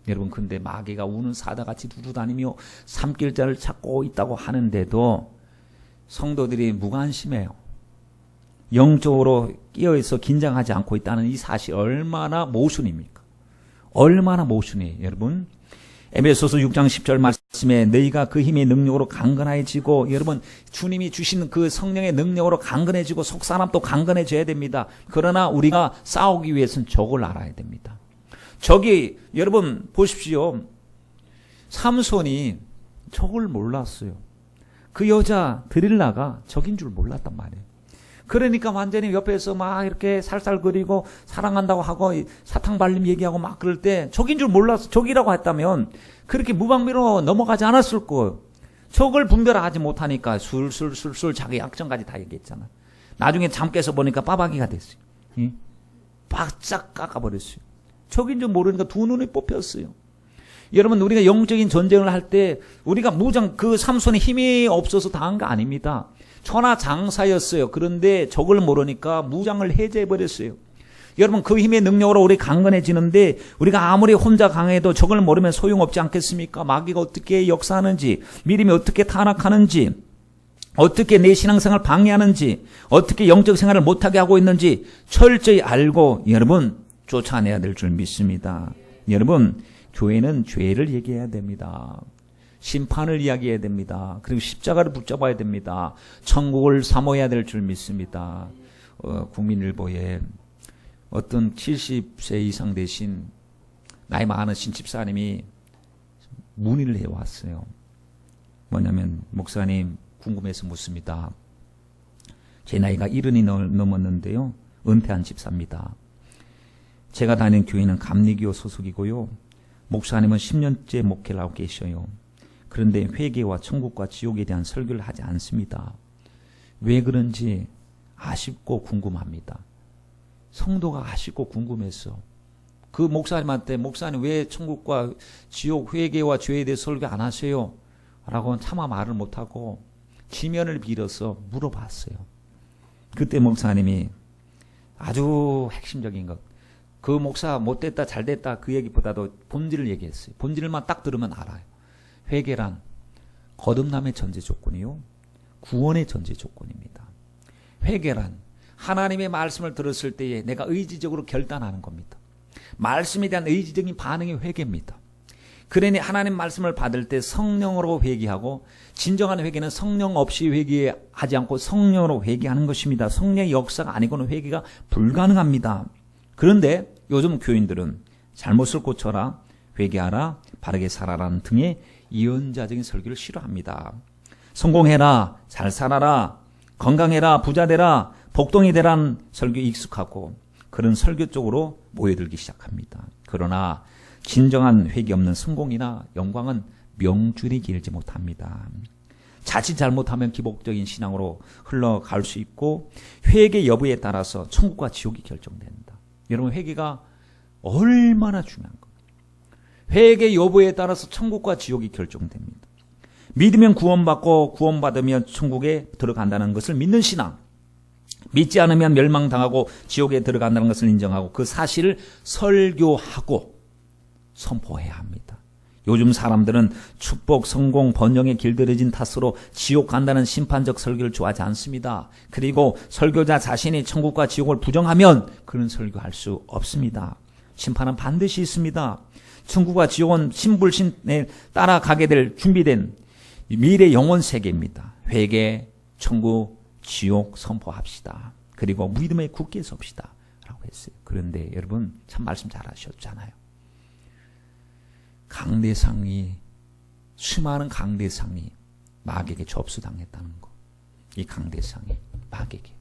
[SPEAKER 1] 여러분, 근데 마귀가 우는 사자같이 두루다니며 삼킬자를 찾고 있다고 하는데도 성도들이 무관심해요. 영적으로 끼어있어 긴장하지 않고 있다는 이 사실 얼마나 모순입니까? 얼마나 모순이에요, 여러분. 에베소서 6장 10절 말씀에 너희가 그 힘의 능력으로 강건해지고, 여러분 주님이 주신 그 성령의 능력으로 강건해지고 속사람도 강건해져야 됩니다. 그러나 우리가 싸우기 위해서는 적을 알아야 됩니다. 여러분 보십시오. 삼손이 적을 몰랐어요. 그 여자 드릴라가 적인 줄 몰랐단 말이에요. 그러니까 완전히 옆에서 막 이렇게 살살거리고 사랑한다고 하고 사탕발림 얘기하고 막 그럴 때 적인 줄 몰라서 적이라고 했다면 그렇게 무방비로 넘어가지 않았을 거예요. 적을 분별하지 못하니까 술술 자기 약점까지 다 얘기했잖아. 나중에 잠 깨서 보니까 빠박이가 됐어요. 바짝 깎아버렸어요. 적인 줄 모르니까 두 눈이 뽑혔어요. 여러분 우리가 영적인 전쟁을 할 때 우리가 삼손이 힘이 없어서 당한 거 아닙니다. 천하장사였어요. 그런데 적을 모르니까 무장을 해제해버렸어요. 여러분 그 힘의 능력으로 우리 강건해지는데 우리가 아무리 혼자 강해도 적을 모르면 소용없지 않겠습니까? 마귀가 어떻게 역사하는지, 믿음이 어떻게 타락하는지, 어떻게 내 신앙생활을 방해하는지, 어떻게 영적 생활을 못하게 하고 있는지 철저히 알고 여러분 쫓아내야 될 줄 믿습니다. 여러분 교회는 죄를 얘기해야 됩니다. 심판을 이야기해야 됩니다. 그리고 십자가를 붙잡아야 됩니다. 천국을 사모해야 될 줄 믿습니다. 국민일보에 어떤 70세 이상 되신 나이 많으신 집사님이 문의를 해왔어요. 뭐냐면 목사님 궁금해서 묻습니다. 제 나이가 70이 넘었는데요. 은퇴한 집사입니다. 제가 다니는 교회는 감리교 소속이고요. 목사님은 10년째 목회를 하고 계셔요. 그런데 회개와 천국과 지옥에 대한 설교를 하지 않습니다. 왜 그런지 아쉽고 궁금합니다. 성도가 아쉽고 궁금했어. 그 목사님한테 목사님 왜 천국과 지옥, 회개와 죄에 대해 설교 안 하세요? 라고 차마 말을 못하고 지면을 빌어서 물어봤어요. 그때 목사님이 아주 핵심적인 것, 그 목사 못됐다 잘됐다 그 얘기보다도 본질을 얘기했어요. 본질만 딱 들으면 알아요. 회개란 거듭남의 전제 조건이요, 구원의 전제 조건입니다. 회개란 하나님의 말씀을 들었을 때에 내가 의지적으로 결단하는 겁니다. 말씀에 대한 의지적인 반응이 회개입니다. 그러니 하나님 말씀을 받을 때 성령으로 회개하고, 진정한 회개는 성령 없이 회개하지 않고 성령으로 회개하는 것입니다. 성령의 역사가 아니고는 회개가 불가능합니다. 그런데 요즘 교인들은 잘못을 고쳐라, 회개하라, 바르게 살아라는 등의 이언자적인 설교를 싫어합니다. 성공해라, 잘 살아라, 건강해라, 부자 되라, 복동이 되라는 설교에 익숙하고 그런 설교 쪽으로 모여들기 시작합니다. 그러나 진정한 회개 없는 성공이나 영광은 명줄이 길지 못합니다. 자칫 잘못하면 기복적인 신앙으로 흘러갈 수 있고, 회개 여부에 따라서 천국과 지옥이 결정된다. 여러분, 회개가 얼마나 중요한 겁니다. 회개 여부에 따라서 천국과 지옥이 결정됩니다. 믿으면 구원받고 구원받으면 천국에 들어간다는 것을 믿는 신앙, 믿지 않으면 멸망당하고 지옥에 들어간다는 것을 인정하고 그 사실을 설교하고 선포해야 합니다. 요즘 사람들은 축복, 성공, 번영에 길들여진 탓으로 지옥 간다는 심판적 설교를 좋아하지 않습니다. 그리고 설교자 자신이 천국과 지옥을 부정하면 그런 설교할 수 없습니다. 심판은 반드시 있습니다. 천국과 지옥은 신불신에 따라가게 될 준비된 미래 영원 세계입니다. 회개, 천국, 지옥 선포합시다. 그리고 믿음에 굳게 섭시다 라고 했어요. 그런데 여러분, 참 말씀 잘하셨잖아요. 강대상이, 수많은 강대상이 마귀에게 접수당했다는 거. 이 강대상이 마귀에게.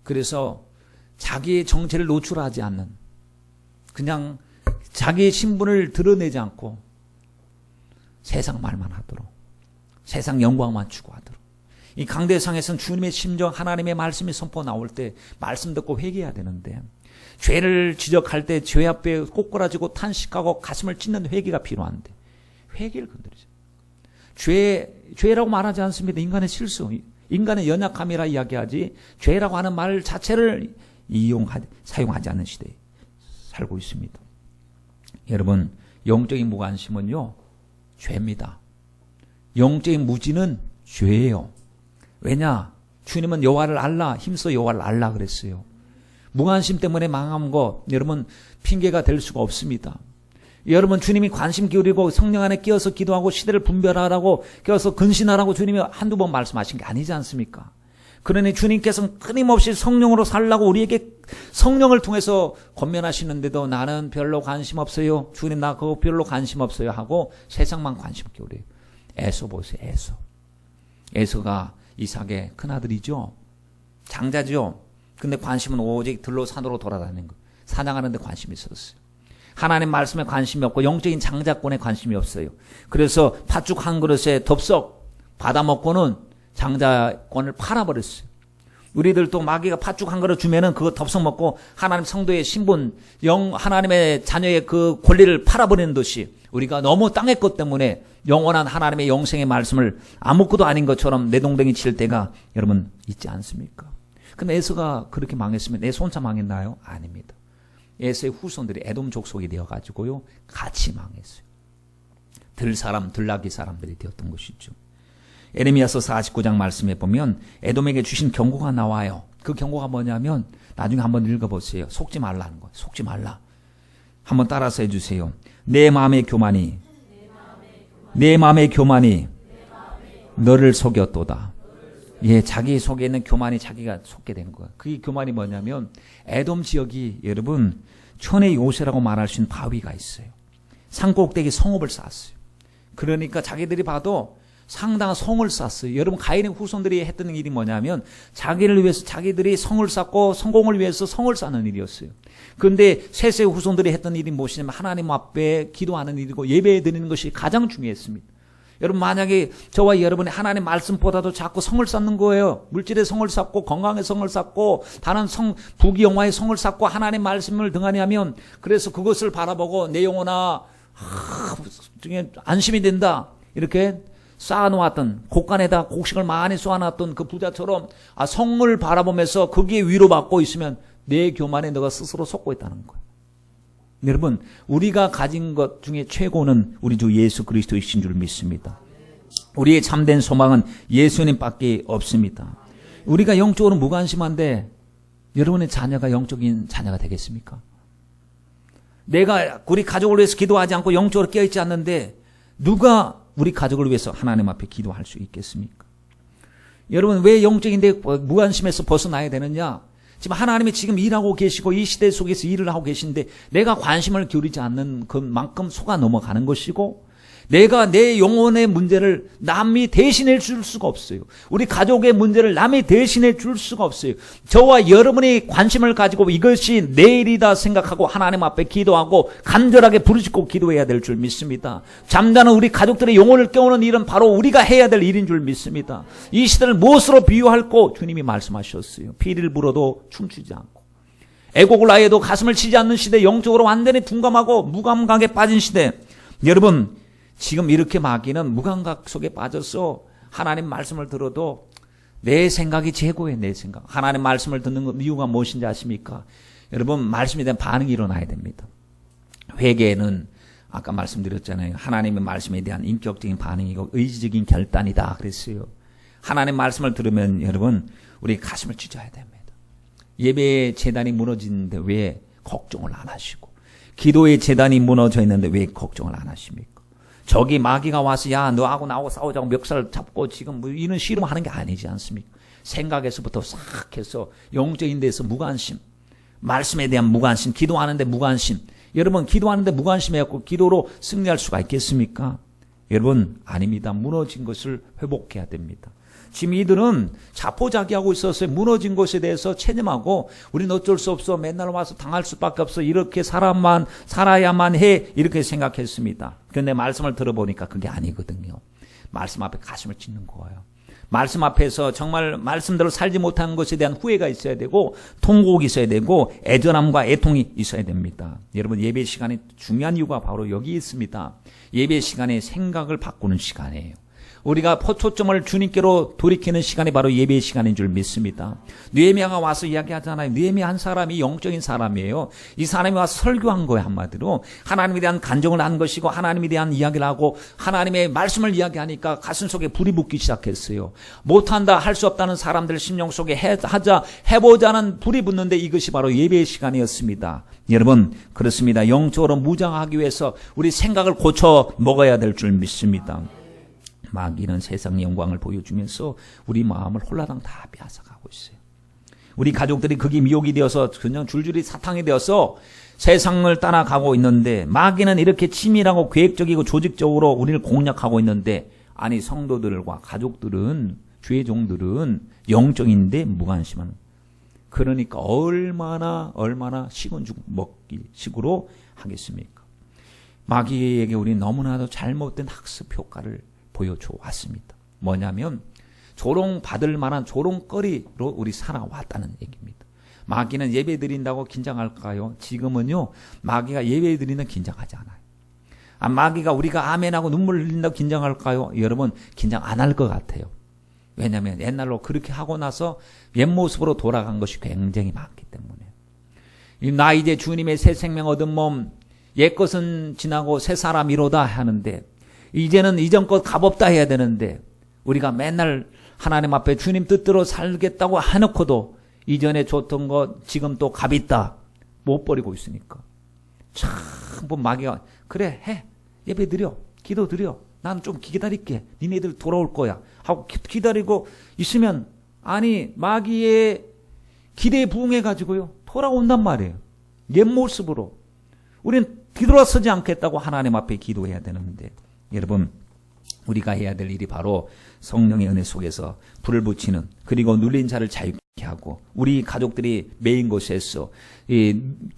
[SPEAKER 1] 그래서 자기의 정체를 노출하지 않는, 그냥 자기의 신분을 드러내지 않고 세상 말만 하도록, 세상 영광만 추구하도록. 이 강대상에서는 주님의 심정, 하나님의 말씀이 선포 나올 때 말씀 듣고 회개해야 되는데, 죄를 지적할 때 죄 앞에 꼬꾸라지고 탄식하고 가슴을 찢는 회개가 필요한데 회개를 건드리죠. 죄라고 말하지 않습니다. 인간의 실수, 인간의 연약함이라 이야기하지 죄라고 하는 말 자체를 사용하지 않는 시대에 살고 있습니다. 여러분, 영적인 무관심은요, 죄입니다. 영적인 무지는 죄예요. 왜냐? 주님은 여호와를 알라, 힘써 여호와를 알라 그랬어요. 무관심 때문에 망한 거, 여러분, 핑계가 될 수가 없습니다. 여러분, 주님이 관심 기울이고 성령 안에 끼어서 기도하고 시대를 분별하라고, 끼어서 근신하라고 주님이 한두 번 말씀하신 게 아니지 않습니까? 그러니 주님께서는 끊임없이 성령으로 살라고 우리에게 성령을 통해서 권면하시는데도 나는 별로 관심 없어요. 주님, 나 그거 별로 관심 없어요 하고 세상만 관심 기울여요. 에서 보세요, 에서. 에서가 이삭의 큰아들이죠. 장자죠. 근데 관심은 오직 들로 산으로 돌아다니는 거. 사냥하는 데 관심이 있었어요. 하나님 말씀에 관심이 없고 영적인 장자권에 관심이 없어요. 그래서 팥죽 한 그릇에 덥석 받아먹고는 장자권을 팔아버렸어요. 우리들도 마귀가 팥죽 한 그릇 주면은 그거 덥석 먹고 하나님 성도의 신분, 하나님의 자녀의 그 권리를 팔아버리는 듯이 우리가 너무 땅의 것 때문에 영원한 하나님의 영생의 말씀을 아무것도 아닌 것처럼 내동댕이 칠 때가 여러분 있지 않습니까? 근데 에서가 그렇게 망했으면 에서 혼자 망했나요? 아닙니다. 에서의 후손들이 에돔 족속이 되어가지고요, 같이 망했어요. 들나귀 사람들이 되었던 것이죠. 에레미야서 49장 말씀에 보면 에돔에게 주신 경고가 나와요. 그 경고가 뭐냐면 나중에 한번 읽어보세요. 속지 말라는 거예요. 속지 말라. 한번 따라서 해주세요. 내 마음의 교만이 너를 속였도다. 예, 자기 속에 있는 교만이 자기가 속게 된 거야. 그 교만이 뭐냐면 에돔 지역이 여러분 천의 요새라고 말할 수 있는 바위가 있어요. 산꼭대기 성읍을 쌓았어요. 그러니까 자기들이 봐도 상당한 성을 쌓았어요. 여러분, 가인의 후손들이 했던 일이 뭐냐면 자기를 위해서 자기들이 성을 쌓고 성공을 위해서 성을 쌓는 일이었어요. 그런데 셋의 후손들이 했던 일이 무엇이냐면 하나님 앞에 기도하는 일이고 예배 드리는 것이 가장 중요했습니다. 여러분, 만약에 저와 여러분이 하나님 말씀보다도 자꾸 성을 쌓는 거예요. 물질의 성을 쌓고 건강의 성을 쌓고 다른 부귀영화의 성을 쌓고 하나님 말씀을 등한히 하면, 그래서 그것을 바라보고 내 영혼아 안심이 된다 이렇게 쌓아놓았던, 곳간에다 곡식을 많이 쏘아놨던 그 부자처럼 성을 바라보면서 거기에 위로받고 있으면 내 교만에 너가 스스로 속고 있다는 거예요. 여러분, 우리가 가진 것 중에 최고는 우리 주 예수 그리스도이신 줄 믿습니다. 우리의 참된 소망은 예수님밖에 없습니다. 우리가 영적으로 무관심한데 여러분의 자녀가 영적인 자녀가 되겠습니까? 내가 우리 가족을 위해서 기도하지 않고 영적으로 깨어있지 않는데 누가 우리 가족을 위해서 하나님 앞에 기도할 수 있겠습니까? 여러분, 왜 영적인데 무관심에서 벗어나야 되느냐? 지금 하나님이 지금 일하고 계시고 이 시대 속에서 일을 하고 계신데 내가 관심을 기울이지 않는 그만큼 속아 넘어가는 것이고, 내가 내 영혼의 문제를 남이 대신해 줄 수가 없어요. 우리 가족의 문제를 남이 대신해 줄 수가 없어요. 저와 여러분이 관심을 가지고 이것이 내일이다 생각하고 하나님 앞에 기도하고 간절하게 부르짖고 기도해야 될 줄 믿습니다. 잠자는 우리 가족들의 영혼을 깨우는 일은 바로 우리가 해야 될 일인 줄 믿습니다. 이 시대를 무엇으로 비유할고 주님이 말씀하셨어요. 피리를 불어도 춤추지 않고 애곡을 하여도 가슴을 치지 않는 시대, 영적으로 완전히 둔감하고 무감각에 빠진 시대. 여러분, 지금 이렇게 마귀는 무감각 속에 빠져서 하나님 말씀을 들어도 내 생각이 최고의 내 생각. 하나님 말씀을 듣는 이유가 무엇인지 아십니까? 여러분, 말씀에 대한 반응이 일어나야 됩니다. 회개는 아까 말씀드렸잖아요. 하나님의 말씀에 대한 인격적인 반응이고 의지적인 결단이다 그랬어요. 하나님 말씀을 들으면 여러분, 우리 가슴을 찢어야 됩니다. 예배의 재단이 무너지는데 왜 걱정을 안 하시고, 기도의 재단이 무너져 있는데 왜 걱정을 안 하십니까? 저기 마귀가 와서 야 너하고 나하고 싸우자고 멱살 잡고 지금 뭐 이런 씨름하는 게 아니지 않습니까? 생각에서부터 싹 해서 영적인 데서 무관심, 말씀에 대한 무관심, 기도하는데 무관심. 여러분, 기도하는데 무관심해갖고 기도로 승리할 수가 있겠습니까? 여러분, 아닙니다. 무너진 것을 회복해야 됩니다. 지금 이들은 자포자기하고 있어서 무너진 것에 대해서 체념하고 우리는 어쩔 수 없어, 맨날 와서 당할 수밖에 없어, 이렇게 살아야만 해, 이렇게 생각했습니다. 그런데 말씀을 들어보니까 그게 아니거든요. 말씀 앞에 가슴을 찢는 거예요. 말씀 앞에서 정말 말씀대로 살지 못한 것에 대한 후회가 있어야 되고 통곡이 있어야 되고 애절함과 애통이 있어야 됩니다. 여러분, 예배 시간이 중요한 이유가 바로 여기 있습니다. 예배 시간에 생각을 바꾸는 시간이에요. 우리가 초점을 주님께로 돌이키는 시간이 바로 예배의 시간인 줄 믿습니다. 느헤미야가 와서 이야기하잖아요. 느헤미야 한 사람이 영적인 사람이에요. 이 사람이 와서 설교한 거예요. 한마디로 하나님에 대한 간증을 한 것이고 하나님에 대한 이야기를 하고 하나님의 말씀을 이야기하니까 가슴 속에 불이 붙기 시작했어요. 못한다, 할 수 없다는 사람들 심령 속에 해보자는 불이 붙는데 이것이 바로 예배의 시간이었습니다. 여러분, 그렇습니다. 영적으로 무장하기 위해서 우리 생각을 고쳐 먹어야 될 줄 믿습니다. 마귀는 세상의 영광을 보여주면서 우리 마음을 홀라당 다 빼앗아가고 있어요. 우리 가족들이 그게 미혹이 되어서 그냥 줄줄이 사탕이 되어서 세상을 따라가고 있는데, 마귀는 이렇게 치밀하고 계획적이고 조직적으로 우리를 공략하고 있는데, 아니 성도들과 가족들은, 주의 종들은 영적인데 무관심한, 그러니까 얼마나 식은 죽 먹기 식으로 하겠습니까? 마귀에게 우리는 너무나도 잘못된 학습 효과를 보여줘 왔습니다. 뭐냐면 조롱받을 만한 조롱거리로 우리 살아왔다는 얘기입니다. 마귀는 예배 드린다고 긴장할까요? 지금은요, 마귀가 예배 드리는 긴장하지 않아요. 마귀가 우리가 아멘하고 눈물 흘린다고 긴장할까요? 여러분, 긴장 안 할 것 같아요. 왜냐하면 옛날로 그렇게 하고 나서 옛모습으로 돌아간 것이 굉장히 많기 때문에. 나 이제 주님의 새 생명 얻은 몸, 옛것은 지나고 새 사람이로다 하는데, 이제는 이전 것 값없다 해야 되는데, 우리가 맨날 하나님 앞에 주님 뜻대로 살겠다고 해놓고도 이전에 줬던 것 지금 또 값있다 못 버리고 있으니까 참 마귀가 그래 해, 예배 드려, 기도 드려, 나는 좀 기다릴게, 니네들 돌아올 거야 하고 기다리고 있으면, 아니 마귀의 기대에 부응해가지고요 돌아온단 말이에요. 옛 모습으로. 우리는 뒤돌아서지 않겠다고 하나님 앞에 기도해야 되는데, 여러분, 우리가 해야 될 일이 바로 성령의 은혜 속에서 불을 붙이는, 그리고 눌린 자를 자유케 하고 우리 가족들이 메인 곳에서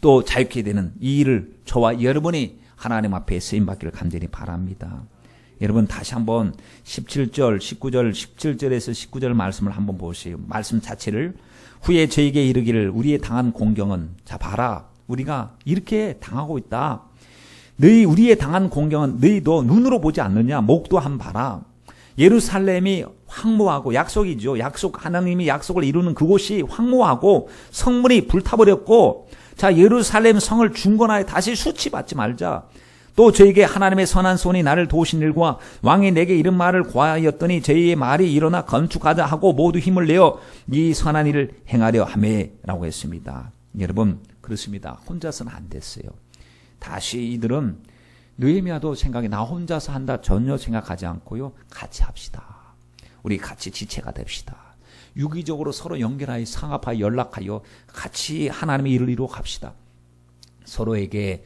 [SPEAKER 1] 또 자유케 되는 이 일을 저와 여러분이 하나님 앞에 쓰임받기를 간절히 바랍니다. 여러분, 다시 한번 17절, 19절, 17절에서 19절 말씀을 한번 보세요. 말씀 자체를, 후에 저에게 이르기를 우리의 당한 공경은, 자 봐라, 우리가 이렇게 당하고 있다. 우리의 당한 공경은 너희도 눈으로 보지 않느냐? 목도 한 봐라. 예루살렘이 황무하고, 약속이죠. 하나님이 약속을 이루는 그곳이 황무하고 성문이 불타버렸고, 자, 예루살렘 성을 중건하여 다시 수치받지 말자. 또 저에게 하나님의 선한 손이 나를 도우신 일과 왕이 내게 이런 말을 고하였더니 저희의 말이 일어나 건축하자 하고 모두 힘을 내어 이 선한 일을 행하려 하매라고 했습니다. 여러분, 그렇습니다. 혼자서는 안 됐어요. 다시 이들은 느헤미야도 생각이 나 혼자서 한다 전혀 생각하지 않고요. 같이 합시다. 우리 같이 지체가 됩시다. 유기적으로 서로 연결하여 상합하여 연락하여 같이 하나님의 일을 이루어 갑시다. 서로에게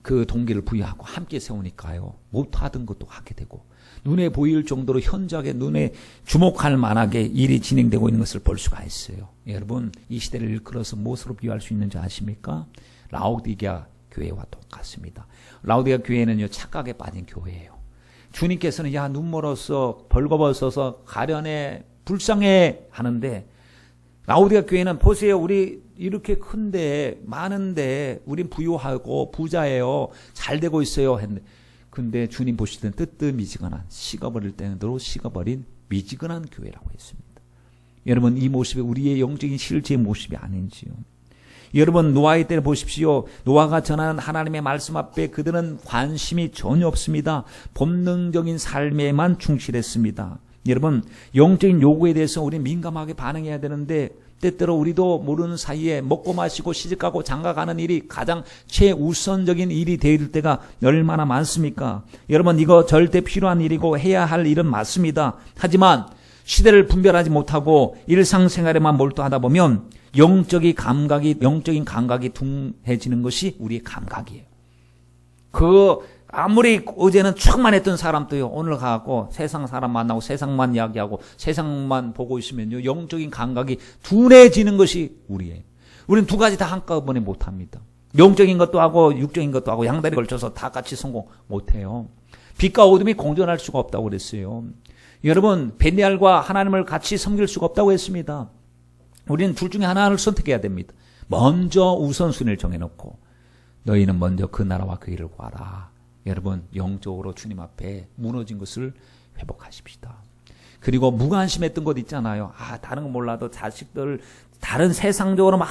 [SPEAKER 1] 그 동기를 부여하고 함께 세우니까요. 못하던 것도 하게 되고 눈에 보일 정도로 현저하게 눈에 주목할 만하게 일이 진행되고 있는 것을 볼 수가 있어요. 여러분 이 시대를 일컬어서 무엇으로 비유할 수 있는지 아십니까? 라오디게아 교회와 똑같습니다. 라오디게아 교회는요 착각에 빠진 교회예요. 주님께서는 야 눈 멀어서 벌거벗어서 가련해 불쌍해 하는데 라오디게아 교회는 보세요. 우리 이렇게 큰데 많은데 우린 부유하고 부자예요. 잘 되고 있어요. 했는데 근데 주님 보실 때는 뜨뜻미지근한 식어버릴 때는 식어버린 미지근한 교회라고 했습니다. 여러분 이 모습이 우리의 영적인 실제의 모습이 아닌지요. 여러분 노아의 때를 보십시오. 노아가 전하는 하나님의 말씀 앞에 그들은 관심이 전혀 없습니다. 본능적인 삶에만 충실했습니다. 여러분 영적인 요구에 대해서 우리는 민감하게 반응해야 되는데 때때로 우리도 모르는 사이에 먹고 마시고 시집가고 장가가는 일이 가장 최우선적인 일이 될 때가 얼마나 많습니까? 여러분 이거 절대 필요한 일이고 해야 할 일은 맞습니다. 하지만 시대를 분별하지 못하고 일상생활에만 몰두하다 보면 영적인 감각이 둔해지는 것이 우리의 감각이에요. 아무리 어제는 충만했던 사람도요, 오늘 가고 세상 사람 만나고 세상만 이야기하고 세상만 보고 있으면요, 영적인 감각이 둔해지는 것이 우리예요. 우리는 두 가지 다 한꺼번에 못합니다. 영적인 것도 하고 육적인 것도 하고 양다리 걸쳐서 다 같이 성공 못해요. 빛과 어둠이 공존할 수가 없다고 그랬어요. 여러분, 벨리알과 하나님을 같이 섬길 수가 없다고 했습니다. 우리는 둘 중에 하나를 선택해야 됩니다. 먼저 우선순위를 정해놓고 너희는 먼저 그 나라와 그 일을 구하라. 여러분 영적으로 주님 앞에 무너진 것을 회복하십시다. 그리고 무관심했던 것 있잖아요. 다른 건 몰라도 자식들 다른 세상적으로 막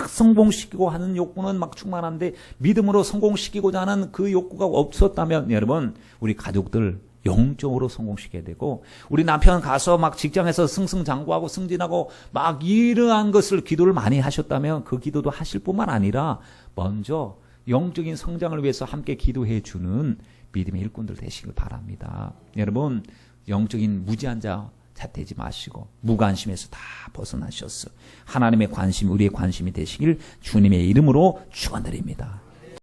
[SPEAKER 1] 성공시키고 하는 욕구는 막 충만한데 믿음으로 성공시키고자 하는 그 욕구가 없었다면 여러분 우리 가족들 영적으로 성공시켜야 되고 우리 남편 가서 막 직장에서 승승장구하고 승진하고 막 이러한 것을 기도를 많이 하셨다면 그 기도도 하실 뿐만 아니라 먼저 영적인 성장을 위해서 함께 기도해 주는 믿음의 일꾼들 되시길 바랍니다. 여러분 영적인 무지한 자 되지 마시고 무관심에서 다 벗어나셨어. 하나님의 관심, 우리의 관심이 되시길 주님의 이름으로 축원드립니다.